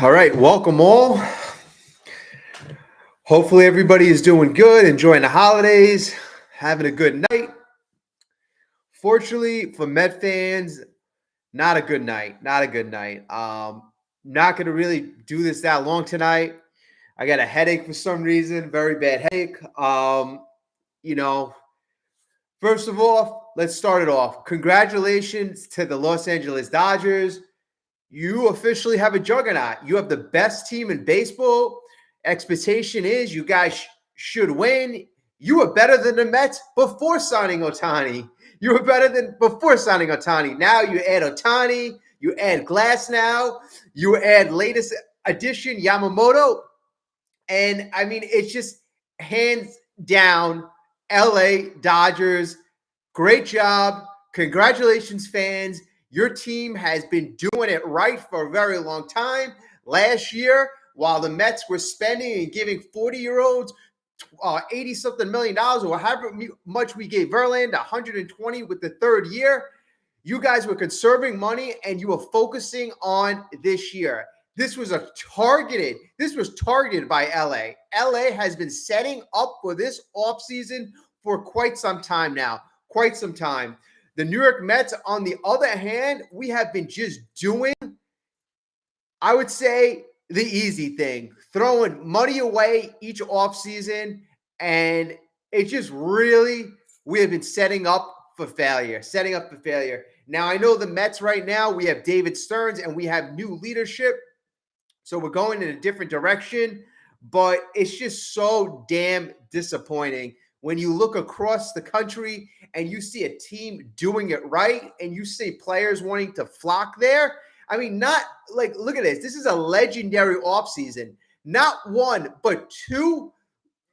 All right, welcome all. Hopefully, everybody is doing good, enjoying the holidays, having a good night. Fortunately, for Met fans, not a good night. Not a good night. Not going to really do this that long tonight. I got a headache for some reason, very bad headache. You know, First of all, let's start it off. Congratulations to the Los Angeles Dodgers. You officially have a juggernaut. You have the best team in baseball. Expectation is you guys should win. You were better than the Mets before signing OHTANI. You were better than before signing OHTANI. Now you add OHTANI. You add Glass now. You add latest addition Yamamoto. And I mean, it's just hands down LA Dodgers. Great job. Congratulations, fans. Your team has been doing it right for a very long time. Last year, while the Mets were spending and giving 40-year-olds 80-something million dollars, or however much we gave Verlander, 120 with the third year, you guys were conserving money and you were focusing on this year. This was targeted by LA. LA has been setting up for this offseason for quite some time now. Quite some time. The New York Mets, on the other hand, we have been just doing, I would say, the easy thing, throwing money away each offseason, and it just really, we have been setting up for failure. Now, I know the Mets right now, we have David Stearns, and we have new leadership, so we're going in a different direction, but it's just so damn disappointing when you look across the country and you see a team doing it right and you see players wanting to flock there. I mean, not like, look at this. This is a legendary offseason. Not one, but two.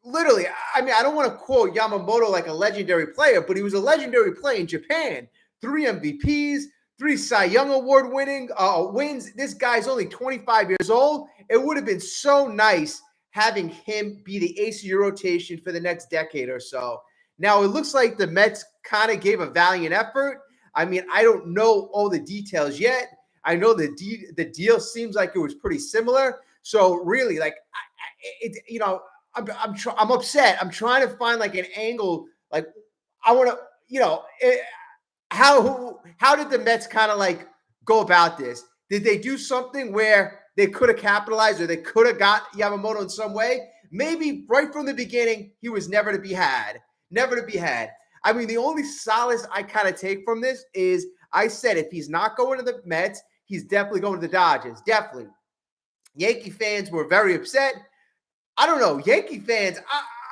Literally, I mean, I don't want to quote Yamamoto like a legendary player, but he was a legendary player in Japan. 3 MVPs, 3 Cy Young Award winning wins. This guy's only 25 years old. It would have been so nice having him be the ace of your rotation for the next decade or so. Now, it looks like the Mets kind of gave a valiant effort. I mean, I don't know all the details yet. I know the deal seems like it was pretty similar. So really, like, I'm upset. I'm trying to find like an angle. Like, I want to, how did the Mets kind of like go about this? Did they do something where they could have capitalized or they could have got Yamamoto in some way? Maybe right from the beginning, he was never to be had. Never to be had. I mean, the only solace I kind of take from this is I said if he's not going to the Mets, he's definitely going to the Dodgers. Definitely. Yankee fans were very upset. I don't know. Yankee fans,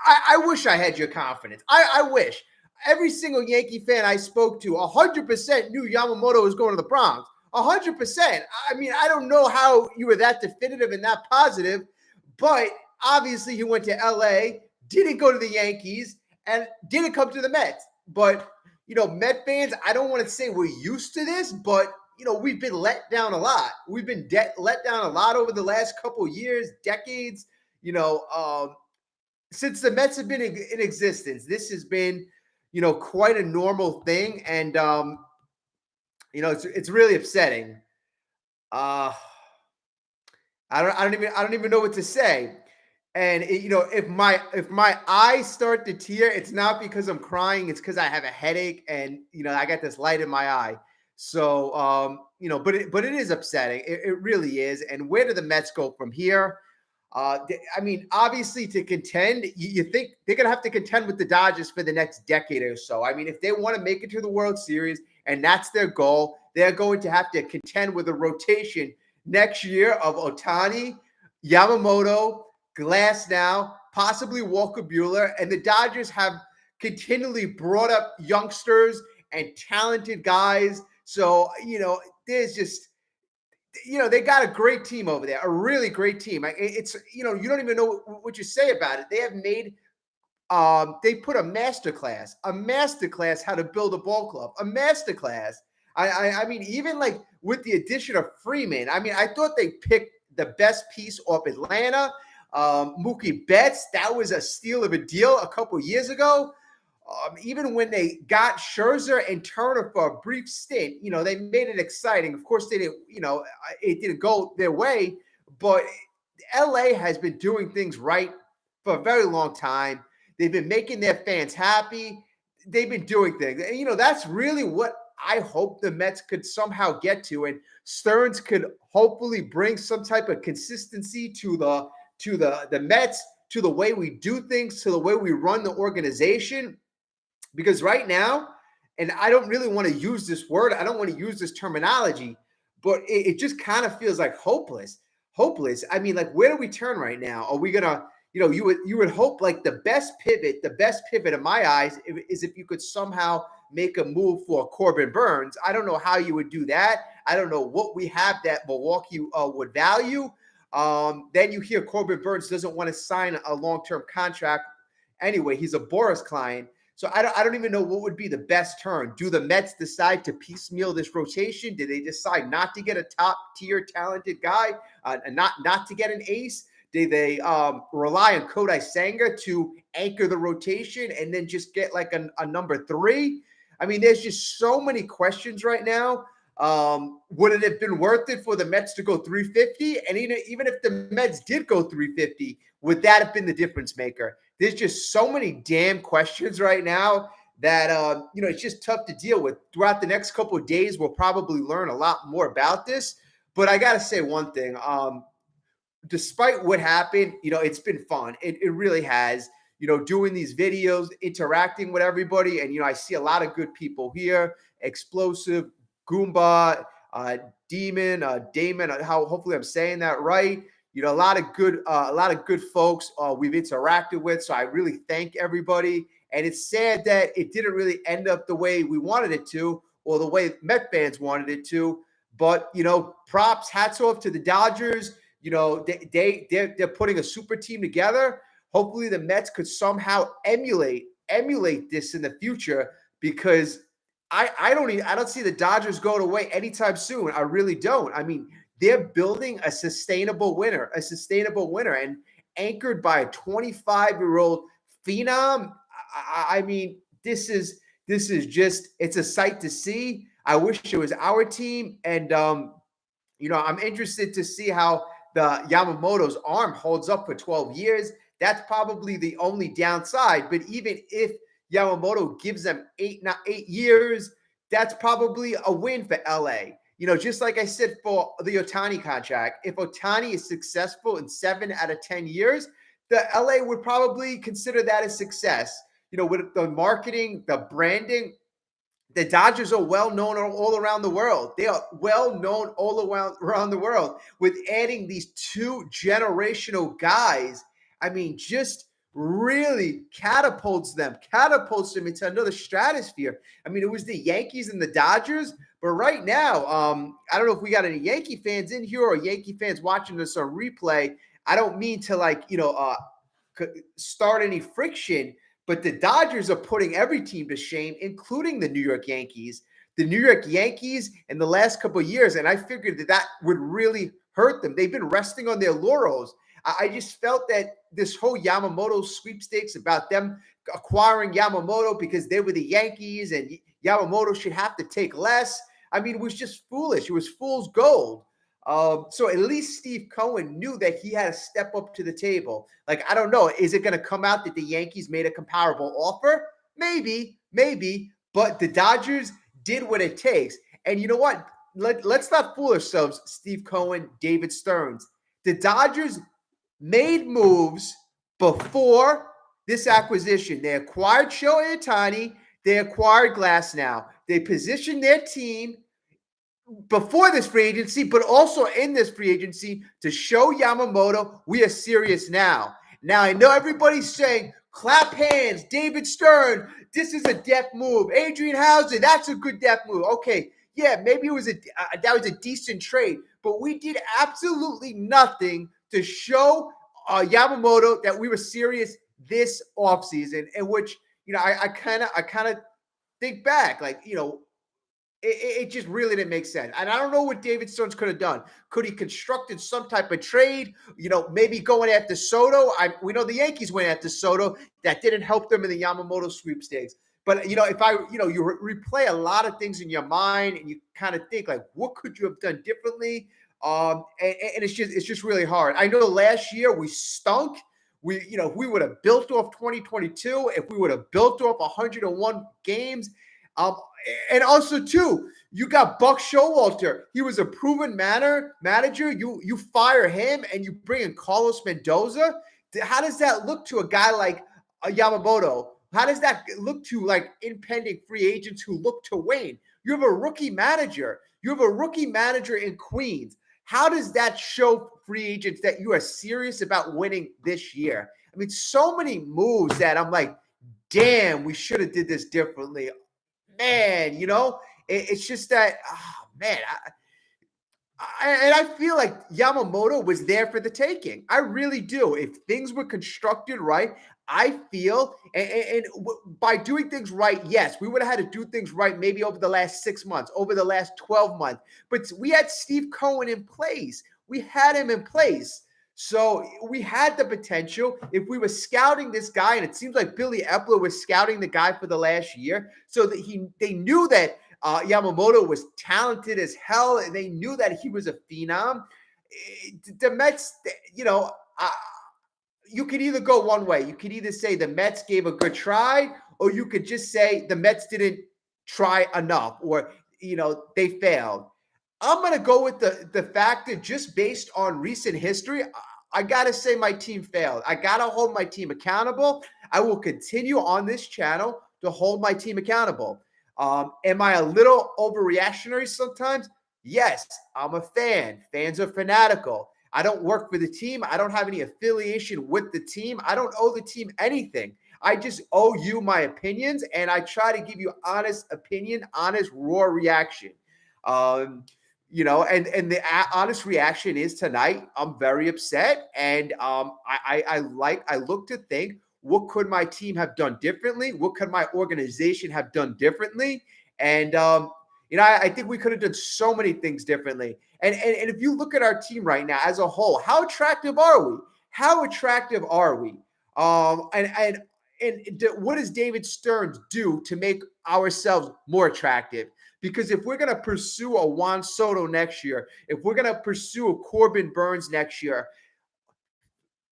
I wish I had your confidence. I wish. Every single Yankee fan I spoke to, 100% knew Yamamoto was going to the Bronx. 100%. I mean, I don't know how you were that definitive and that positive, but obviously he went to LA, didn't go to the Yankees, and didn't come to the Mets. But, Met fans, I don't want to say we're used to this, but, we've been let down a lot. We've been let down a lot over the last couple of years, decades, since the Mets have been in existence. This has been, quite a normal thing. And, it's really upsetting. I don't even know what to say. And if my eyes start to tear, it's not because I'm crying. It's because I have a headache and I got this light in my eye. So but it is upsetting. It really is. And where do the Mets go from here? I mean, obviously, to contend, you think they're going to have to contend with the Dodgers for the next decade or so. I mean, if they want to make it to the World Series and that's their goal, they're going to have to contend with a rotation next year of OHTANI, Yamamoto, Glass now, possibly Walker Buehler. And the Dodgers have continually brought up youngsters and talented guys. So, there's just – they got a great team over there, a really great team. It's, you don't even know what you say about it. They have made, they put a masterclass how to build a ball club, a masterclass. I mean, even like with the addition of Freeman, I mean, I thought they picked the best piece off Atlanta. Mookie Betts, that was a steal of a deal a couple years ago. Even when they got Scherzer and Turner for a brief stint, they made it exciting. Of course, they didn't, it didn't go their way, but LA has been doing things right for a very long time. They've been making their fans happy. They've been doing things. And, that's really what I hope the Mets could somehow get to. And Stearns could hopefully bring some type of consistency to the Mets, to the way we do things, to the way we run the organization. Because right now, and I don't really want to use this word, I don't want to use this terminology, but it just kind of feels like hopeless. Hopeless. I mean, like, where do we turn right now? Are we gonna, you would hope like the best pivot in my eyes is if you could somehow make a move for Corbin Burns. I don't know how you would do that. I don't know what we have that Milwaukee would value. Then you hear Corbin Burns doesn't want to sign a long-term contract. Anyway, he's a Boris client. So I don't even know what would be the best turn. Do the Mets decide to piecemeal this rotation? Do they decide not to get a top-tier talented guy, and not to get an ace? Do they rely on Kodai Senga to anchor the rotation and then just get like a number 3? I mean, there's just so many questions right now. Would it have been worth it for the Mets to go 350? And even if the Mets did go 350, would that have been the difference maker? There's just so many damn questions right now that, it's just tough to deal with. Throughout the next couple of days, we'll probably learn a lot more about this. But I got to say one thing. Despite what happened, it's been fun. It really has. Doing these videos, interacting with everybody. And, I see a lot of good people here. Explosive, Goomba, Damon, how hopefully I'm saying that right. A lot of good folks we've interacted with. So I really thank everybody. And it's sad that it didn't really end up the way we wanted it to, or the way Met fans wanted it to. But, props, hats off to the Dodgers. They're putting a super team together. Hopefully the Mets could somehow emulate this in the future, because I don't see the Dodgers going away anytime soon. I really don't. I mean, they're building a sustainable winner, and anchored by a 25-year-old phenom. I mean, this is just, it's a sight to see. I wish it was our team. And, I'm interested to see how the Yamamoto's arm holds up for 12 years. That's probably the only downside. But even if Yamamoto gives them 8 years, that's probably a win for LA. Just like I said for the OHTANI contract, if OHTANI is successful in 7 out of 10 years, the LA would probably consider that a success. With the marketing, the branding, the Dodgers are well known all around the world. They are well known all around the world. With adding these 2 generational guys, I mean, just really catapults them into another stratosphere. I mean, it was the Yankees and the Dodgers, but right now, I don't know if we got any Yankee fans in here or Yankee fans watching this on replay. I don't mean to start any friction, but the Dodgers are putting every team to shame, including the New York Yankees. The New York Yankees in the last couple of years, and I figured that would really hurt them. They've been resting on their laurels. I just felt that this whole Yamamoto sweepstakes about them acquiring Yamamoto because they were the Yankees and Yamamoto should have to take less. I mean, it was just foolish. It was fool's gold. So at least Steve Cohen knew that he had to step up to the table. Like, I don't know. Is it going to come out that the Yankees made a comparable offer? Maybe. But the Dodgers did what it takes. And you know what? Let's not fool ourselves, Steve Cohen, David Stearns. The Dodgers made moves before this acquisition. They acquired Shohei Ohtani. They acquired Glasnow. They positioned their team before this free agency, but also in this free agency, to show Yamamoto we are serious now. Now, I know everybody's saying, clap hands, David Stern, this is a depth move. Adrian Hauser, that's a good depth move. Okay, yeah, maybe it was that was a decent trade, but we did absolutely nothing to show Yamamoto that we were serious this offseason, in which, I kind of think back, like, it just really didn't make sense. And I don't know what David Stearns could have done. Could he constructed some type of trade? Maybe going after Soto. We know the Yankees went after Soto. That didn't help them in the Yamamoto sweepstakes. But, if you replay a lot of things in your mind and you kind of think, like, what could you have done differently? And it's just really hard. I know last year we stunk. If we would have built off 2022, if we would have built off 101 games, um, and also too, you got Buck Showalter. He was a proven manager. You fire him and you bring in Carlos Mendoza. How does that look to a guy like Yamamoto? How does that look to like impending free agents who look to win? You have a rookie manager. You have a rookie manager in Queens. How does that show free agents that you are serious about winning this year? I mean, so many moves that I'm like, damn, we should have did this differently. Man, it's just that, oh, man, and I feel like Yamamoto was there for the taking. I really do. If things were constructed right, I feel, and by doing things right, yes, we would have had to do things right maybe over the last 6 months, over the last 12 months. But we had Steve Cohen in place. We had him in place. So we had the potential. If we were scouting this guy, and it seems like Billy Epler was scouting the guy for the last year, so that they knew that Yamamoto was talented as hell, and they knew that he was a phenom. The Mets, you could either go one way. You could either say the Mets gave a good try, or you could just say the Mets didn't try enough, or they failed. I'm going to go with the fact that just based on recent history, I got to say my team failed. I got to hold my team accountable. I will continue on this channel to hold my team accountable. Am I a little overreactionary sometimes? Yes, I'm a fan. Fans are fanatical. I don't work for the team. I don't have any affiliation with the team. I don't owe the team anything. I just owe you my opinions, and I try to give you honest opinion, honest, raw reaction. And the honest reaction is tonight, I'm very upset, and I look to think, what could my team have done differently? What could my organization have done differently? And I think we could have done so many things differently. And if you look at our team right now as a whole, how attractive are we? How attractive are we? And what does David Stearns do to make ourselves more attractive? Because if we're going to pursue a Juan Soto next year, if we're going to pursue a Corbin Burns next year,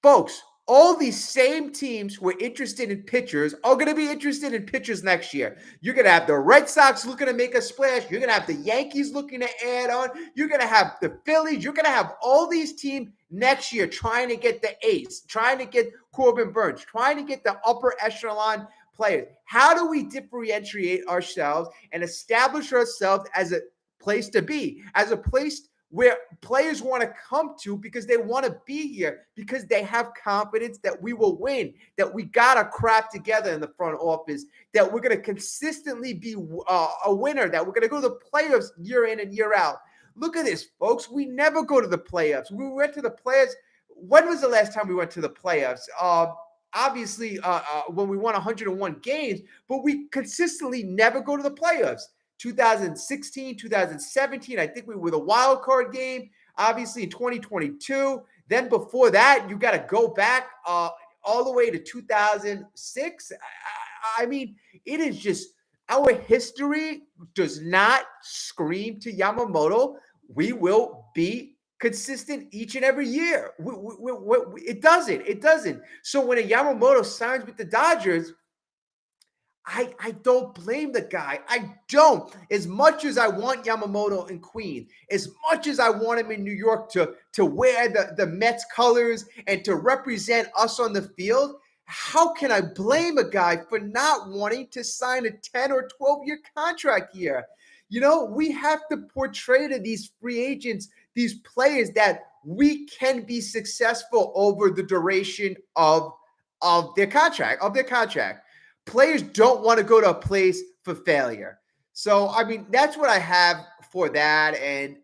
folks, all these same teams who are interested in pitchers are going to be interested in pitchers next year. You're going to have the Red Sox looking to make a splash. You're going to have the Yankees looking to add on. You're going to have the Phillies. You're going to have all these teams next year trying to get the ace, trying to get Corbin Burns, trying to get the upper echelon players. How do we differentiate ourselves and establish ourselves as a place to be, as a place where players want to come to because they want to be here, because they have confidence that we will win, that we got our crap together in the front office, that we're going to consistently be a winner, that we're going to go to the playoffs year in and year out. Look at this, folks. We never go to the playoffs. We went to the playoffs. When was the last time we went to the playoffs? Obviously, when we won 101 games, but we consistently never go to the playoffs. 2016, 2017, I think we were the wild card game, obviously in 2022. Then before that, you got to go back all the way to 2006. I mean, it is just, our history does not scream to Yamamoto. We will be consistent each and every year. It doesn't. So when a Yamamoto signs with the Dodgers, I don't blame the guy. I don't. As much as I want Yamamoto in Queens, as much as I want him in New York to wear the Mets colors and to represent us on the field, how can I blame a guy for not wanting to sign a 10 or 12-year contract here? We have to portray to these free agents, these players, that we can be successful over the duration of their contract. Players don't want to go to a place for failure. So, I mean, that's what I have for that. And,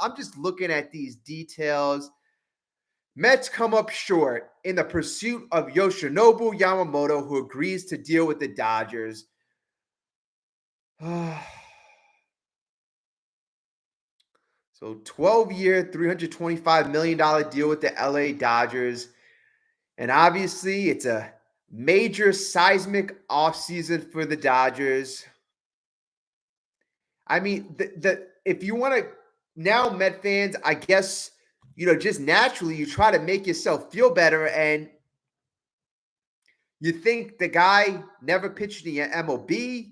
I'm just looking at these details. Mets come up short in the pursuit of Yoshinobu Yamamoto, who agrees to deal with the Dodgers. So 12-year, $325 million deal with the LA Dodgers. And obviously, it's a major seismic offseason for the Dodgers. I mean, if you want to now Met fans, I guess, just naturally you try to make yourself feel better, and you think the guy never pitched in the MLB.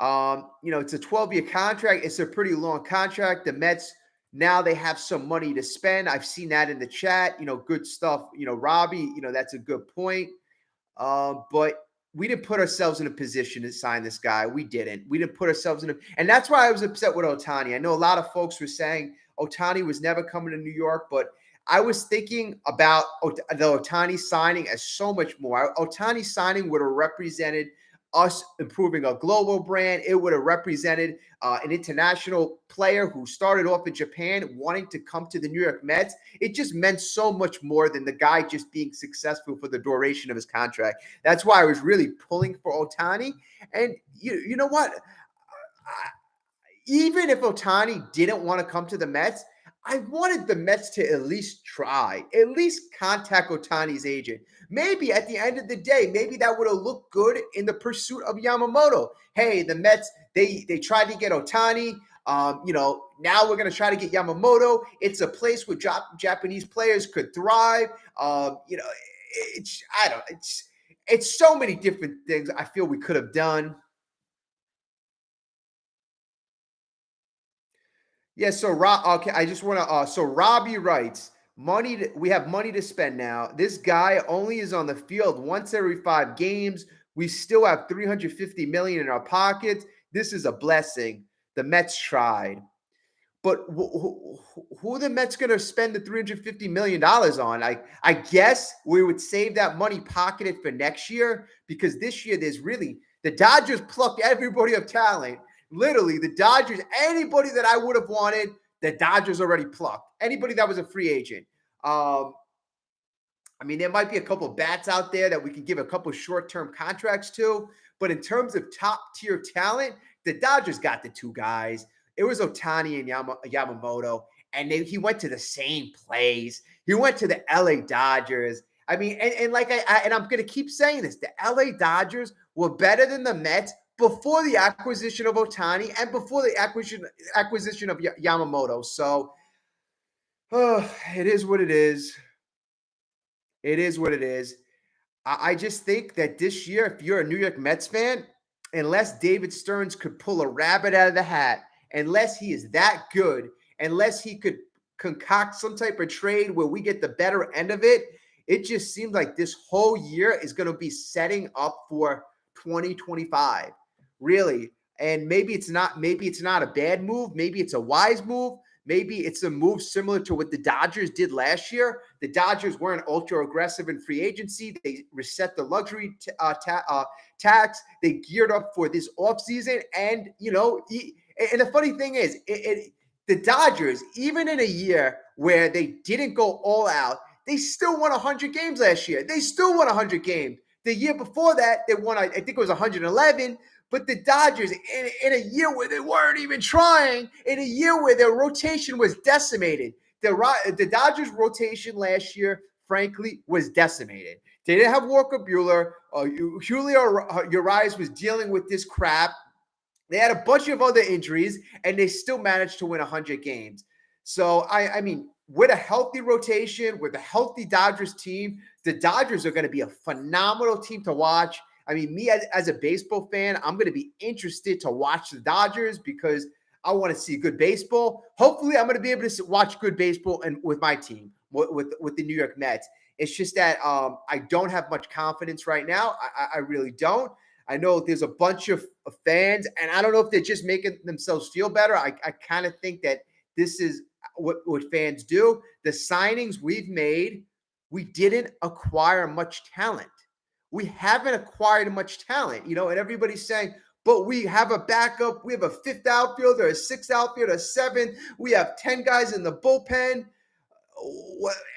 It's a 12-year contract. It's a pretty long contract. The Mets, now they have some money to spend. I've seen that in the chat. Good stuff. Robbie, that's a good point. But we didn't put ourselves in a position to sign this guy. We didn't. We didn't put ourselves in a, and that's why I was upset with OHTANI. I know a lot of folks were saying OHTANI was never coming to New York, but I was thinking about the OHTANI signing as so much more. OHTANI signing would have represented us improving a global brand. It would have represented an international player who started off in Japan wanting to come to the New York Mets. It just meant so much more than the guy just being successful for the duration of his contract. That's why I was really pulling for OHTANI. And you know what? Even if OHTANI didn't want to come to the Mets, I wanted the Mets to at least try, at least contact OHTANI's agent. Maybe at the end of the day, maybe that would have looked good in the pursuit of Yamamoto. Hey, the Mets, they tried to get OHTANI. Now we're going to try to get Yamamoto. It's a place where Japanese players could thrive. It's so many different things I feel we could have done. Yeah, so okay, I just want to so Robbie writes, we have money to spend now. This guy only is on the field once every 5 games. We still have 350 million in our pockets. This is a blessing. The Mets tried. But who the Mets going to spend the $350 million on? I guess we would save that money pocketed for next year, because this year the Dodgers plucked everybody of talent. Literally, the Dodgers, anybody that I would have wanted, the Dodgers already plucked. Anybody that was a free agent. There might be a couple of bats out there that we can give a couple of short-term contracts to. But in terms of top-tier talent, the Dodgers got the 2 guys. It was OHTANI and Yamamoto, and he went to the same place. He went to the LA Dodgers. I'm going to keep saying this, the LA Dodgers were better than the Mets before the acquisition of OHTANI and before the acquisition of Yamamoto. So, it is what it is. It is what it is. I just think that this year, if you're a New York Mets fan, unless David Stearns could pull a rabbit out of the hat, unless he is that good, unless he could concoct some type of trade where we get the better end of it, it just seems like this whole year is going to be setting up for 2025, really. And maybe it's not a bad move. Maybe it's a wise move. Maybe it's a move similar to what the Dodgers did last year. The Dodgers weren't ultra aggressive in free agency. They reset the luxury tax. They geared up for this offseason. And, and the funny thing is, the Dodgers, even in a year where they didn't go all out, they still won 100 games last year. They still won 100 games. The year before that, they won, I think it was 111. But the Dodgers, in a year where they weren't even trying, in a year where their rotation was decimated, the Dodgers' rotation last year, frankly, was decimated. They didn't have Walker Buehler. Julio Urias was dealing with this crap. They had a bunch of other injuries, and they still managed to win 100 games. So, with a healthy rotation, with a healthy Dodgers team, the Dodgers are going to be a phenomenal team to watch. Me as a baseball fan, I'm going to be interested to watch the Dodgers because I want to see good baseball. Hopefully, I'm going to be able to watch good baseball and with my team, with the New York Mets. It's just that I don't have much confidence right now. I really don't. I know there's a bunch of fans, and I don't know if they're just making themselves feel better. I kind of think that this is what fans do. The signings we've made, we didn't acquire much talent. We haven't acquired much talent, and everybody's saying, but we have a backup. We have a 5th outfielder, a 6th outfielder, a 7th. We have 10 guys in the bullpen.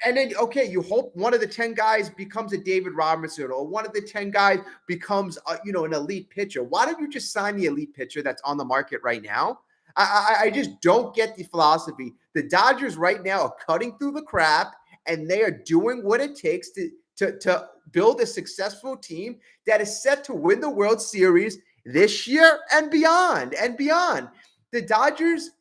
And then, okay, you hope one of the 10 guys becomes a David Robertson, or one of the 10 guys becomes, an elite pitcher. Why don't you just sign the elite pitcher that's on the market right now? I just don't get the philosophy. The Dodgers right now are cutting through the crap, and they are doing what it takes to build a successful team that is set to win the World Series this year and beyond. The Dodgers,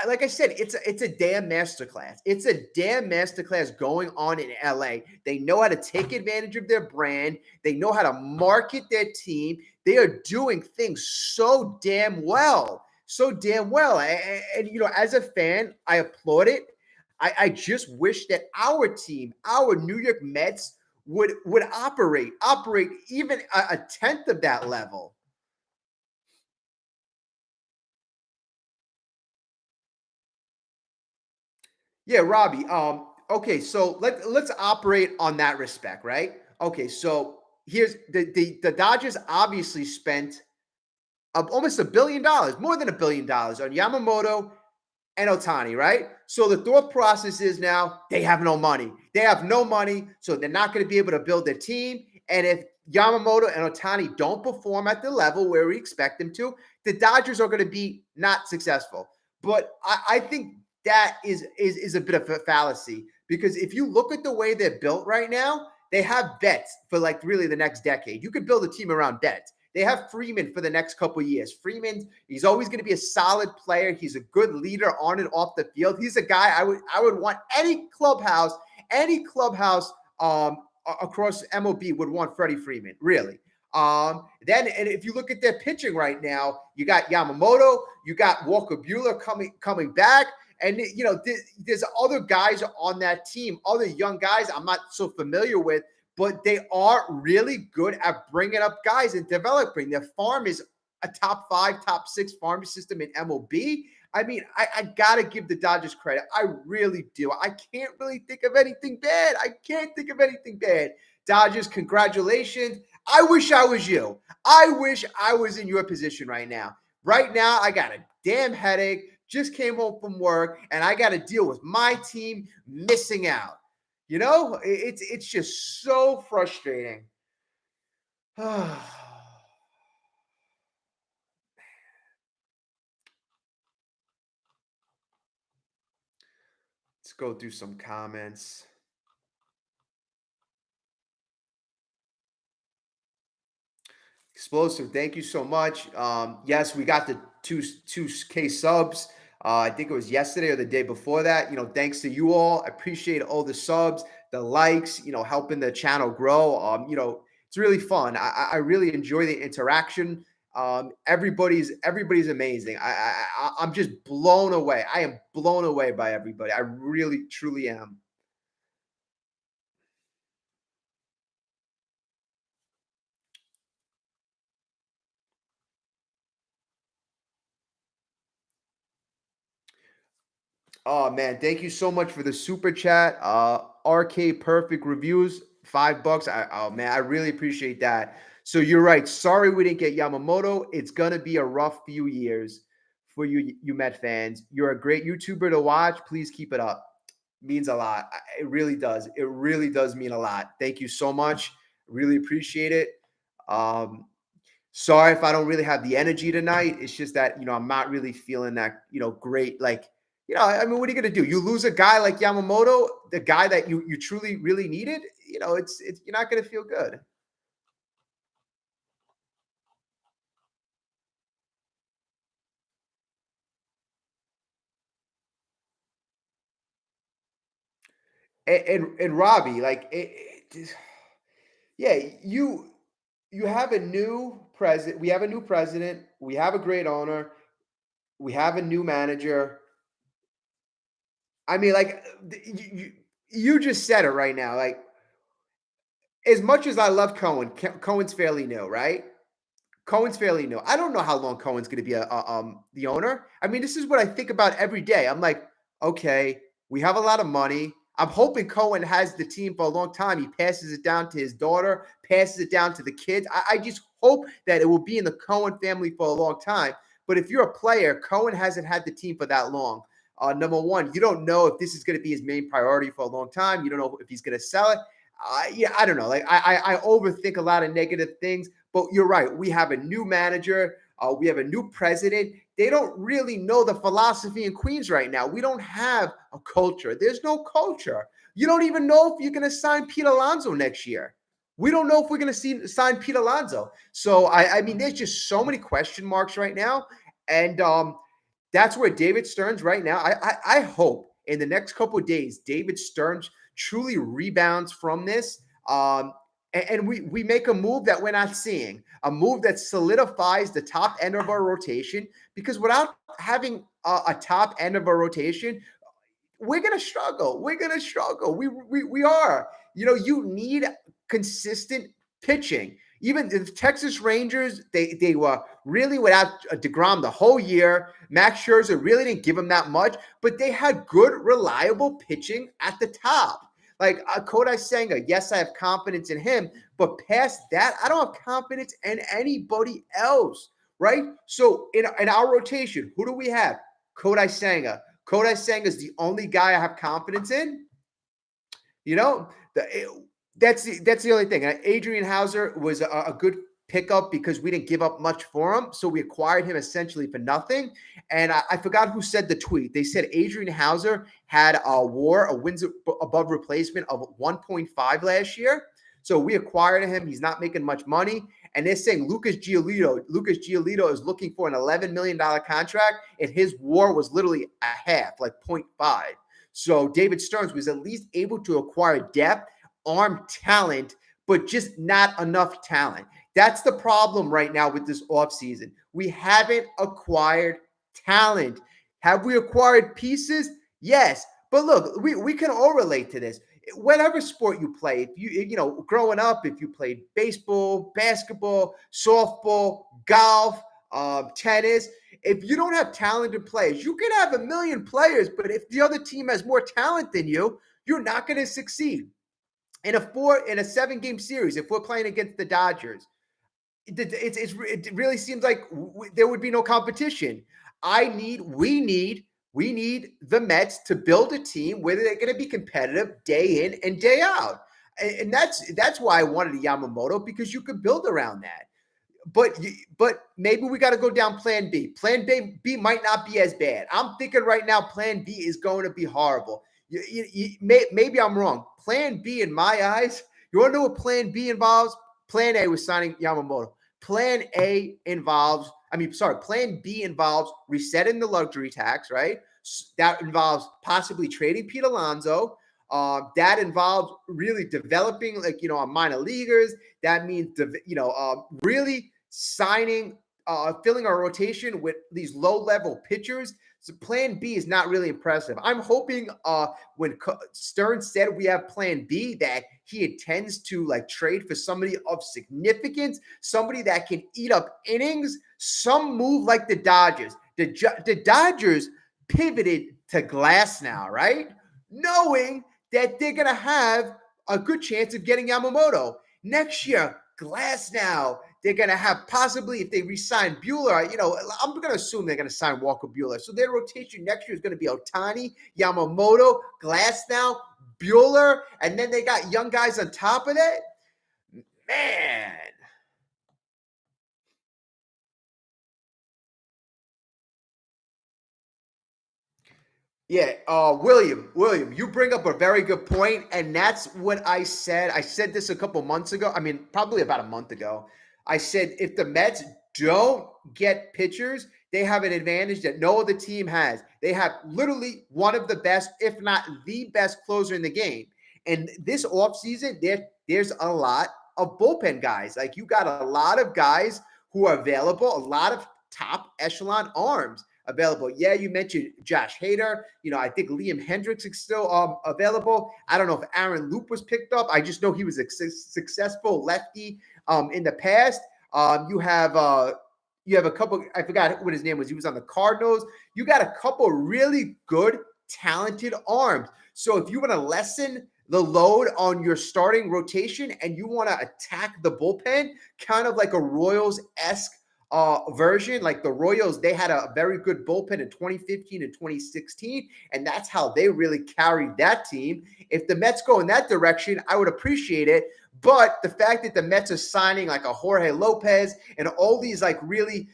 Like I said, it's a damn masterclass. It's a damn masterclass going on in LA. They know how to take advantage of their brand. They know how to market their team. They are doing things so damn well, so damn well. And you know, as a fan, I applaud it. I just wish that our team, our New York Mets, would operate even a tenth of that level. Yeah, Robbie. Okay, so let's operate on that respect, right? Okay, so here's the Dodgers obviously spent almost $1 billion, more than $1 billion on Yamamoto and Otani, right? So the thought process is now they have no money. They have no money, so they're not going to be able to build their team. And if Yamamoto and Otani don't perform at the level where we expect them to, the Dodgers are going to be not successful. But I think that is a bit of a fallacy because if you look at the way they're built right now, they have bets for like really the next decade. You could build a team around bets. They have Freeman for the next couple of years. Freeman, he's always going to be a solid player. He's a good leader on and off the field. He's a guy I would want any clubhouse across MLB would want Freddie Freeman, really. Then, and if you look at their pitching right now, you got Yamamoto, you got Walker Buehler coming back, and you know there's other guys on that team, other young guys I'm not so familiar with, but they are really good at bringing up guys and developing. Their farm is a top 5, top 6 farm system in MLB. I mean, I got to give the Dodgers credit. I really do. I can't really think of anything bad. I can't think of anything bad. Dodgers, congratulations. I wish I was you. I wish I was in your position right now. Right now, I got a damn headache. Just came home from work, and I got to deal with my team missing out. You know, it's just so frustrating. Let's go through some comments. Explosive, thank you so much. Yes, we got the 2K subs. I think it was yesterday or the day before that. You know, thanks to you all. I appreciate all the subs, the likes, you know, helping the channel grow. You know, it's really fun. I really enjoy the interaction. Everybody's amazing. I'm just blown away. I am blown away by everybody. I really truly am. Oh man, thank you so much for the super chat. RK Perfect Reviews, $5. Oh man, I really appreciate that. So you're right. Sorry we didn't get Yamamoto. It's gonna be a rough few years for you Met fans. You're a great YouTuber to watch. Please keep it up. Means a lot. It really does. It really does mean a lot. Thank you so much. Really appreciate it. Um, Sorry if I don't really have the energy tonight. It's just that, you know, I'm not really feeling that, you know, great. Like, you know, I mean, what are you going to do? You lose a guy like Yamamoto, the guy that you truly really needed, you know, it's you're not going to feel good. And Robbie, like, yeah, you have a new president. We have a new president. We have a great owner. We have a new manager. I mean, like, you just said it right now. Like, as much as I love Cohen, Cohen's fairly new, right? Cohen's fairly new. I don't know how long Cohen's going to be the owner. I mean, this is what I think about every day. I'm like, okay, we have a lot of money. I'm hoping Cohen has the team for a long time. He passes it down to his daughter, passes it down to the kids. I just hope that it will be in the Cohen family for a long time. But if you're a player, Cohen hasn't had the team for that long. Number one, you don't know if this is going to be his main priority for a long time. You don't know if he's going to sell it. Yeah, I don't know. Like I overthink a lot of negative things. But you're right. We have a new manager. We have a new president. They don't really know the philosophy in Queens right now. We don't have a culture. There's no culture. You don't even know if you're going to sign Pete Alonso next year. We don't know if we're going to sign Pete Alonso. So, I mean, there's just so many question marks right now. And that's where David Stearns right now, I hope in the next couple of days, David Stearns truly rebounds from this. And we make a move that we're not seeing, a move that solidifies the top end of our rotation, because without having a top end of our rotation, we're going to struggle. We're going to struggle. We are. You need consistent pitching. Even the Texas Rangers, they were really without DeGrom the whole year. Max Scherzer really didn't give them that much, but they had good, reliable pitching at the top. Like Kodai Senga, yes, I have confidence in him, but past that, I don't have confidence in anybody else, right? So in our rotation, who do we have? Kodai Senga. Kodai Senga is the only guy I have confidence in. That's the only thing. Adrian Hauser was a good pickup because we didn't give up much for him. So we acquired him essentially for nothing. And I forgot who said the tweet. They said Adrian Hauser had a wins above replacement of 1.5 last year. So we acquired him. He's not making much money. And they're saying Lucas Giolito is looking for an $11 million contract, and his WAR was literally a half, like 0.5. So David Stearns was at least able to acquire depth, arm talent, but just not enough talent. That's the problem right now with this offseason. We haven't acquired talent. Have we acquired pieces? Yes. But look, we can all relate to this. Whatever sport you play, if you growing up, if you played baseball, basketball, softball, golf, tennis, if you don't have talented players, you can have a million players, but if the other team has more talent than you, you're not going to succeed. In a 7-game series, if we're playing against the Dodgers, it really seems like there would be no competition. We need the Mets to build a team where they're going to be competitive day in and day out. And that's why I wanted a Yamamoto, because you could build around that. But maybe we got to go down plan B. Plan B might not be as bad. I'm thinking right now plan B is going to be horrible. Maybe I'm wrong. Plan B in my eyes, you want to know what plan B involves? Plan A was signing Yamamoto. Plan B involves resetting the luxury tax, right? That involves possibly trading Pete Alonso. That involves really developing, our minor leaguers. That means, really signing, filling our rotation with these low-level pitchers. So plan B is not really impressive. I'm hoping when Stearns said we have plan B, that he intends to trade for somebody of significance, somebody that can eat up innings, some move like the Dodgers. The Dodgers pivoted to Glass now, right? Knowing that they're going to have a good chance of getting Yamamoto. Next year, Glass now. They're going to have possibly, if they re-sign Buehler, I'm going to assume they're going to sign Walker Buehler. So their rotation next year is going to be OHTANI, Yamamoto, Glass now, Buehler, and then they got young guys on top of that. Man. Yeah, William, you bring up a very good point, and that's what I said. I said this a couple months ago. I mean, probably about a month ago. I said if the Mets don't get pitchers, they have an advantage that no other team has. They have literally one of the best, if not the best closer in the game. And this offseason, there's a lot of bullpen guys. Like, you got a lot of guys who are available, a lot of top echelon arms available. Yeah, you mentioned Josh Hader. I think Liam Hendricks is still available. I don't know if Aaron Loop was picked up. I just know he was a successful lefty in the past. You have a couple. I forgot what his name was. He was on the Cardinals. You got a couple really good, talented arms. So if you want to lessen the load on your starting rotation and you want to attack the bullpen, kind of like a Royals-esque version, like the Royals, they had a very good bullpen in 2015 and 2016, and that's how they really carried that team. If the Mets go in that direction, I would appreciate it. But the fact that the Mets are signing like a Jorge Lopez and all these really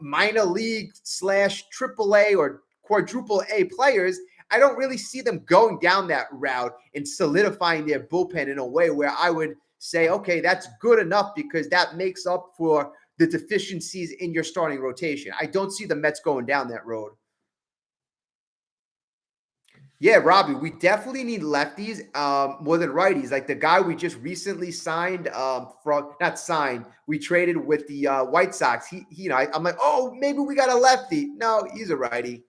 minor league / AAA or quadruple A players, I don't really see them going down that route and solidifying their bullpen in a way where I would say, okay, that's good enough because that makes up for the deficiencies in your starting rotation. I don't see the Mets going down that road. Yeah, Robbie, we definitely need lefties more than righties. Like the guy we just recently signed from, not signed, we traded with the White Sox. I'm like, oh, maybe we got a lefty. No, he's a righty.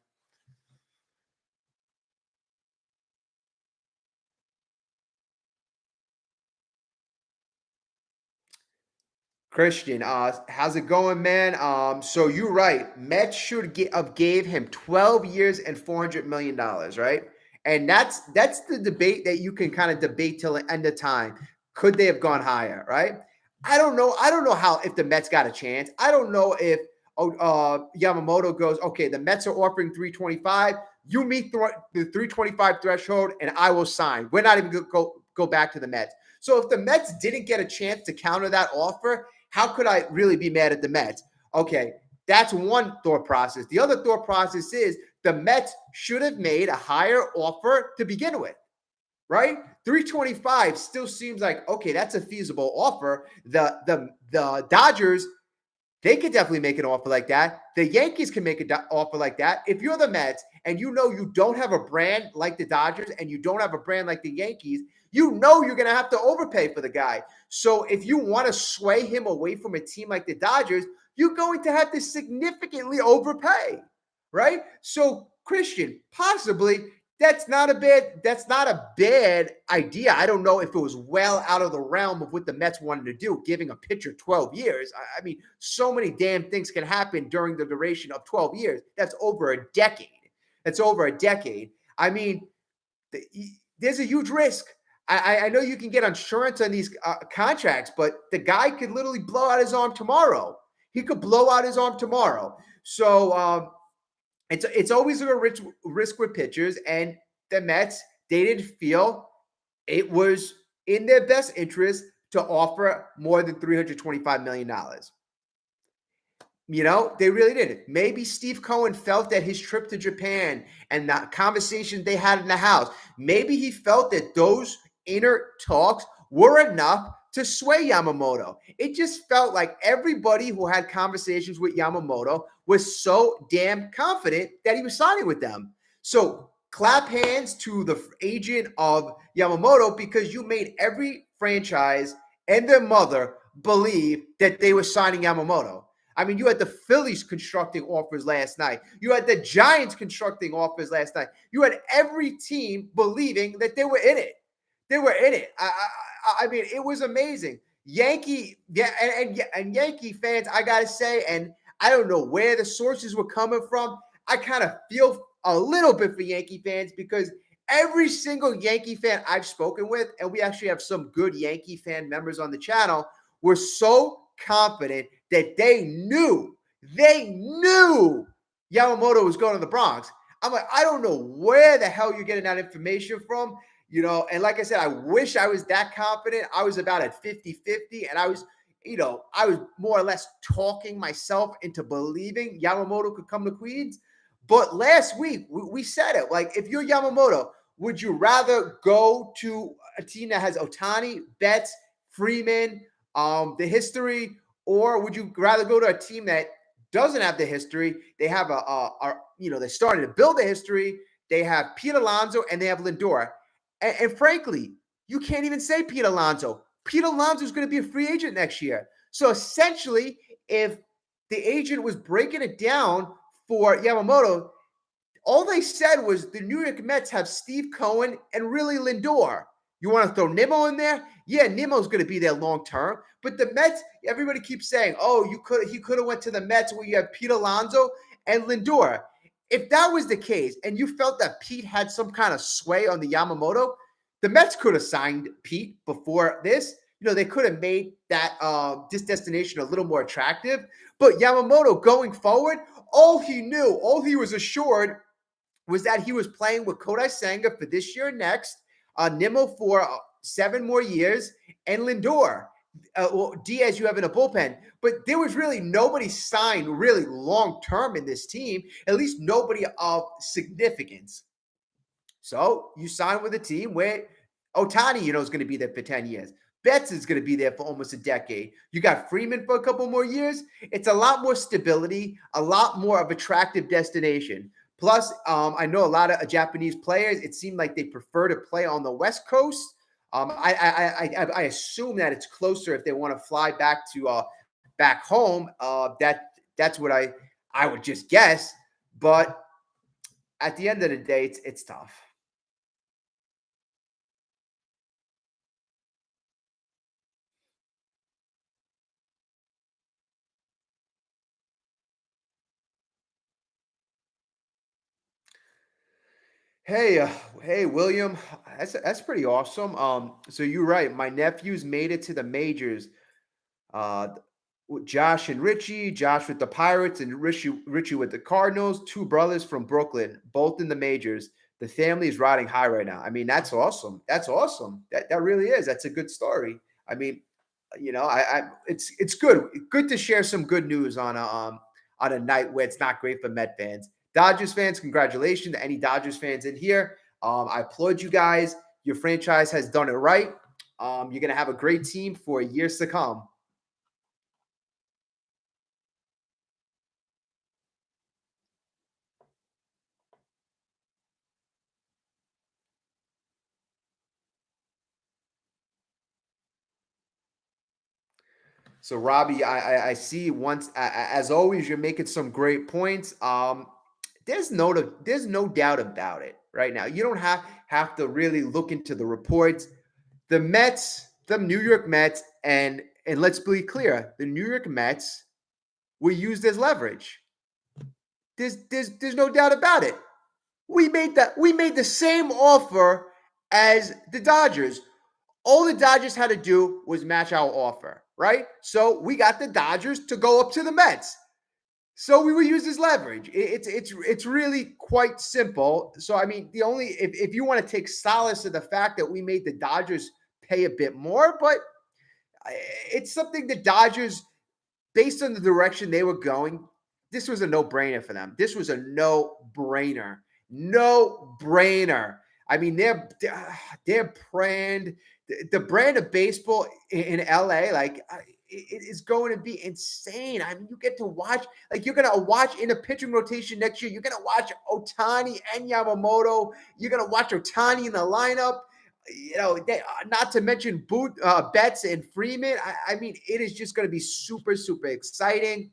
Christian, how's it going, man? So you're right. Mets should have gave him 12 years and $400 million, right? And that's the debate that you can kind of debate till the end of time. Could they have gone higher, right? I don't know. I don't know how if the Mets got a chance. I don't know if Yamamoto goes, okay, the Mets are offering 325. You meet the 325 threshold, and I will sign. We're not even going to go back to the Mets. So if the Mets didn't get a chance to counter that offer, how could I really be mad at the Mets? Okay, that's one thought process. The other thought process is the Mets should have made a higher offer to begin with, right? 325 still seems like, okay, that's a feasible offer. The Dodgers, they could definitely make an offer like that. The Yankees can make an offer like that. If you're the Mets and you know you don't have a brand like the Dodgers and you don't have a brand like the Yankees, you know you're going to have to overpay for the guy. So if you want to sway him away from a team like the Dodgers, you're going to have to significantly overpay, right? So Christian, possibly that's not a bad idea. I don't know if it was well out of the realm of what the Mets wanted to do, giving a pitcher 12 years. I mean, so many damn things can happen during the duration of 12 years. That's over a decade. That's over a decade. I mean, there's a huge risk. I know you can get insurance on these contracts, but the guy could literally blow out his arm tomorrow. He could blow out his arm tomorrow. So it's always a risk with pitchers, and the Mets, they didn't feel it was in their best interest to offer more than $325 million. They really did it. Maybe Steve Cohen felt that his trip to Japan and the conversations they had in the house, maybe he felt that those inner talks were enough to sway Yamamoto. It just felt like everybody who had conversations with Yamamoto was so damn confident that he was signing with them. So clap hands to the agent of Yamamoto, because you made every franchise and their mother believe that they were signing Yamamoto. I mean, you had the Phillies constructing offers last night. You had the Giants constructing offers last night. You had every team believing that they were in it. They were in it. I mean, it was amazing. Yankee, yeah, and Yankee fans, I gotta say, and I don't know where the sources were coming from. I kind of feel a little bit for Yankee fans, because every single Yankee fan I've spoken with, and we actually have some good Yankee fan members on the channel, were so confident that they knew Yamamoto was going to the Bronx. I'm like, I don't know where the hell you're getting that information from, and like I said, I wish I was that confident. I was about at 50-50, and I was more or less talking myself into believing Yamamoto could come to Queens. But last week, we said it. Like, if you're Yamamoto, would you rather go to a team that has Ohtani, Betts, Freeman, the history, or would you rather go to a team that doesn't have the history? They have they're starting to build a history. They have Pete Alonso and they have Lindor. And frankly, you can't even say Pete Alonso. Pete Alonso is going to be a free agent next year. So essentially, if the agent was breaking it down for Yamamoto, all they said was the New York Mets have Steve Cohen and really Lindor. You want to throw Nimmo in there? Yeah, Nimmo's going to be there long term. But the Mets, everybody keeps saying, oh, he could have went to the Mets where you have Pete Alonso and Lindor. If that was the case, and you felt that Pete had some kind of sway on the Yamamoto, the Mets could have signed Pete before this. They could have made that this destination a little more attractive. But Yamamoto going forward, all he was assured was that he was playing with Kodai Senga for this year and next, Nimmo for 7 more years, and Lindor. Diaz you have in a bullpen. But there was really nobody signed really long-term in this team, at least nobody of significance. So you sign with a team where Ohtani, is going to be there for 10 years. Betts is going to be there for almost a decade. You got Freeman for a couple more years. It's a lot more stability, a lot more of attractive destination. Plus, I know a lot of Japanese players. It seemed like they prefer to play on the West Coast. I assume that it's closer if they want to fly back to back home. That's what I would just guess. But at the end of the day, it's tough. Hey, hey, William, that's pretty awesome. So you're right. My nephews made it to the majors. Uh, with Josh and Richie, Josh with the Pirates, and Richie with the Cardinals. Two brothers from Brooklyn, both in the majors. The family is riding high right now. I mean, that's awesome. That's awesome. That really is. That's a good story. I mean, it's good to share some good news on a night where it's not great for Met fans. Dodgers fans, congratulations to any Dodgers fans in here. I applaud you guys. Your franchise has done it right. You're gonna have a great team for years to come. So Robbie, I see once as always you're making some great points. There's no doubt about it right now. You don't have to really look into the reports. The Mets, the New York Mets, and let's be clear, the New York Mets were used as leverage. There's no doubt about it. We made the same offer as the Dodgers. All the Dodgers had to do was match our offer, right? So we got the Dodgers to go up to the Mets. So we were used as leverage. It's really quite simple. So I mean, the only if you want to take solace in the fact that we made the Dodgers pay a bit more, but it's something the Dodgers, based on the direction they were going, this was a no-brainer for them. This was a no-brainer. No-brainer. I mean, their brand, the brand of baseball in LA, like it is going to be insane. I mean, you get to watch, like you're gonna watch in a pitching rotation next year. You're gonna watch Otani and Yamamoto. You're gonna watch Otani in the lineup. Not to mention Betts and Freeman. I mean, it is just going to be super, super exciting.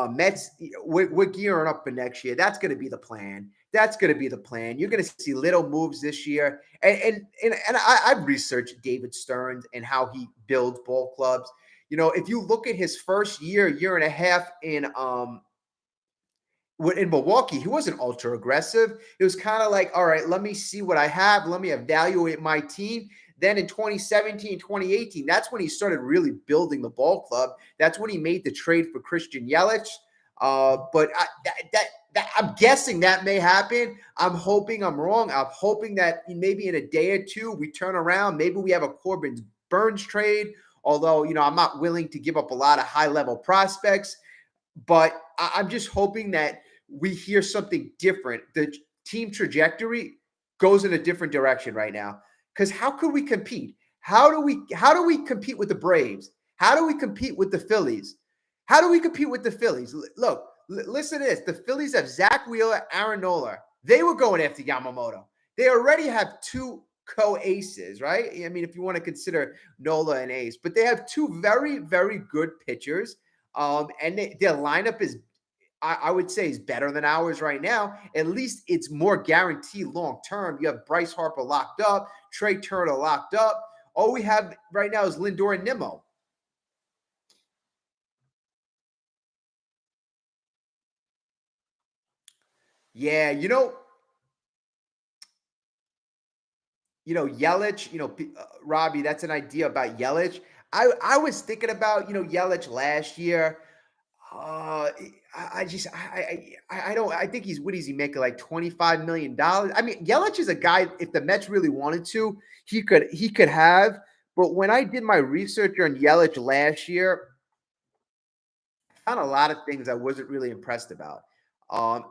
Mets, we're gearing up for next year. That's going to be the plan. That's going to be the plan. You're going to see little moves this year. I've researched David Stearns and how he builds ball clubs. If you look at his first year and a half in Milwaukee, he wasn't ultra aggressive. It was kind of like, all right, let me see what I have. Let me evaluate my team. Then in 2017, 2018, that's when he started really building the ball club. That's when he made the trade for Christian Yelich. I'm guessing that may happen. I'm hoping I'm wrong. I'm hoping that maybe in a day or two we turn around. Maybe we have a Corbin Burns trade. Although, I'm not willing to give up a lot of high level prospects. But I'm just hoping that we hear something different. The team trajectory goes in a different direction right now. Because how could we compete? How do we compete with the Braves? How do we compete with the Phillies? How do we compete with the Phillies? Look, listen to this. The Phillies have Zach Wheeler, Aaron Nola. They were going after Yamamoto. They already have two co-aces, right? I mean, if you want to consider Nola an ace, but they have two very, very good pitchers. And their lineup is, I would say, is better than ours right now. At least it's more guaranteed long term. You have Bryce Harper locked up, Trey Turner locked up. All we have right now is Lindor and Nimmo. Yeah, Yelich. Robbie, that's an idea about Yelich. I was thinking about Yelich last year. Uh, I just I don't I think he's what is he making like $25 million? I mean, Yelich is a guy. If the Mets really wanted to, he could have. But when I did my research on Yelich last year, I found a lot of things I wasn't really impressed about.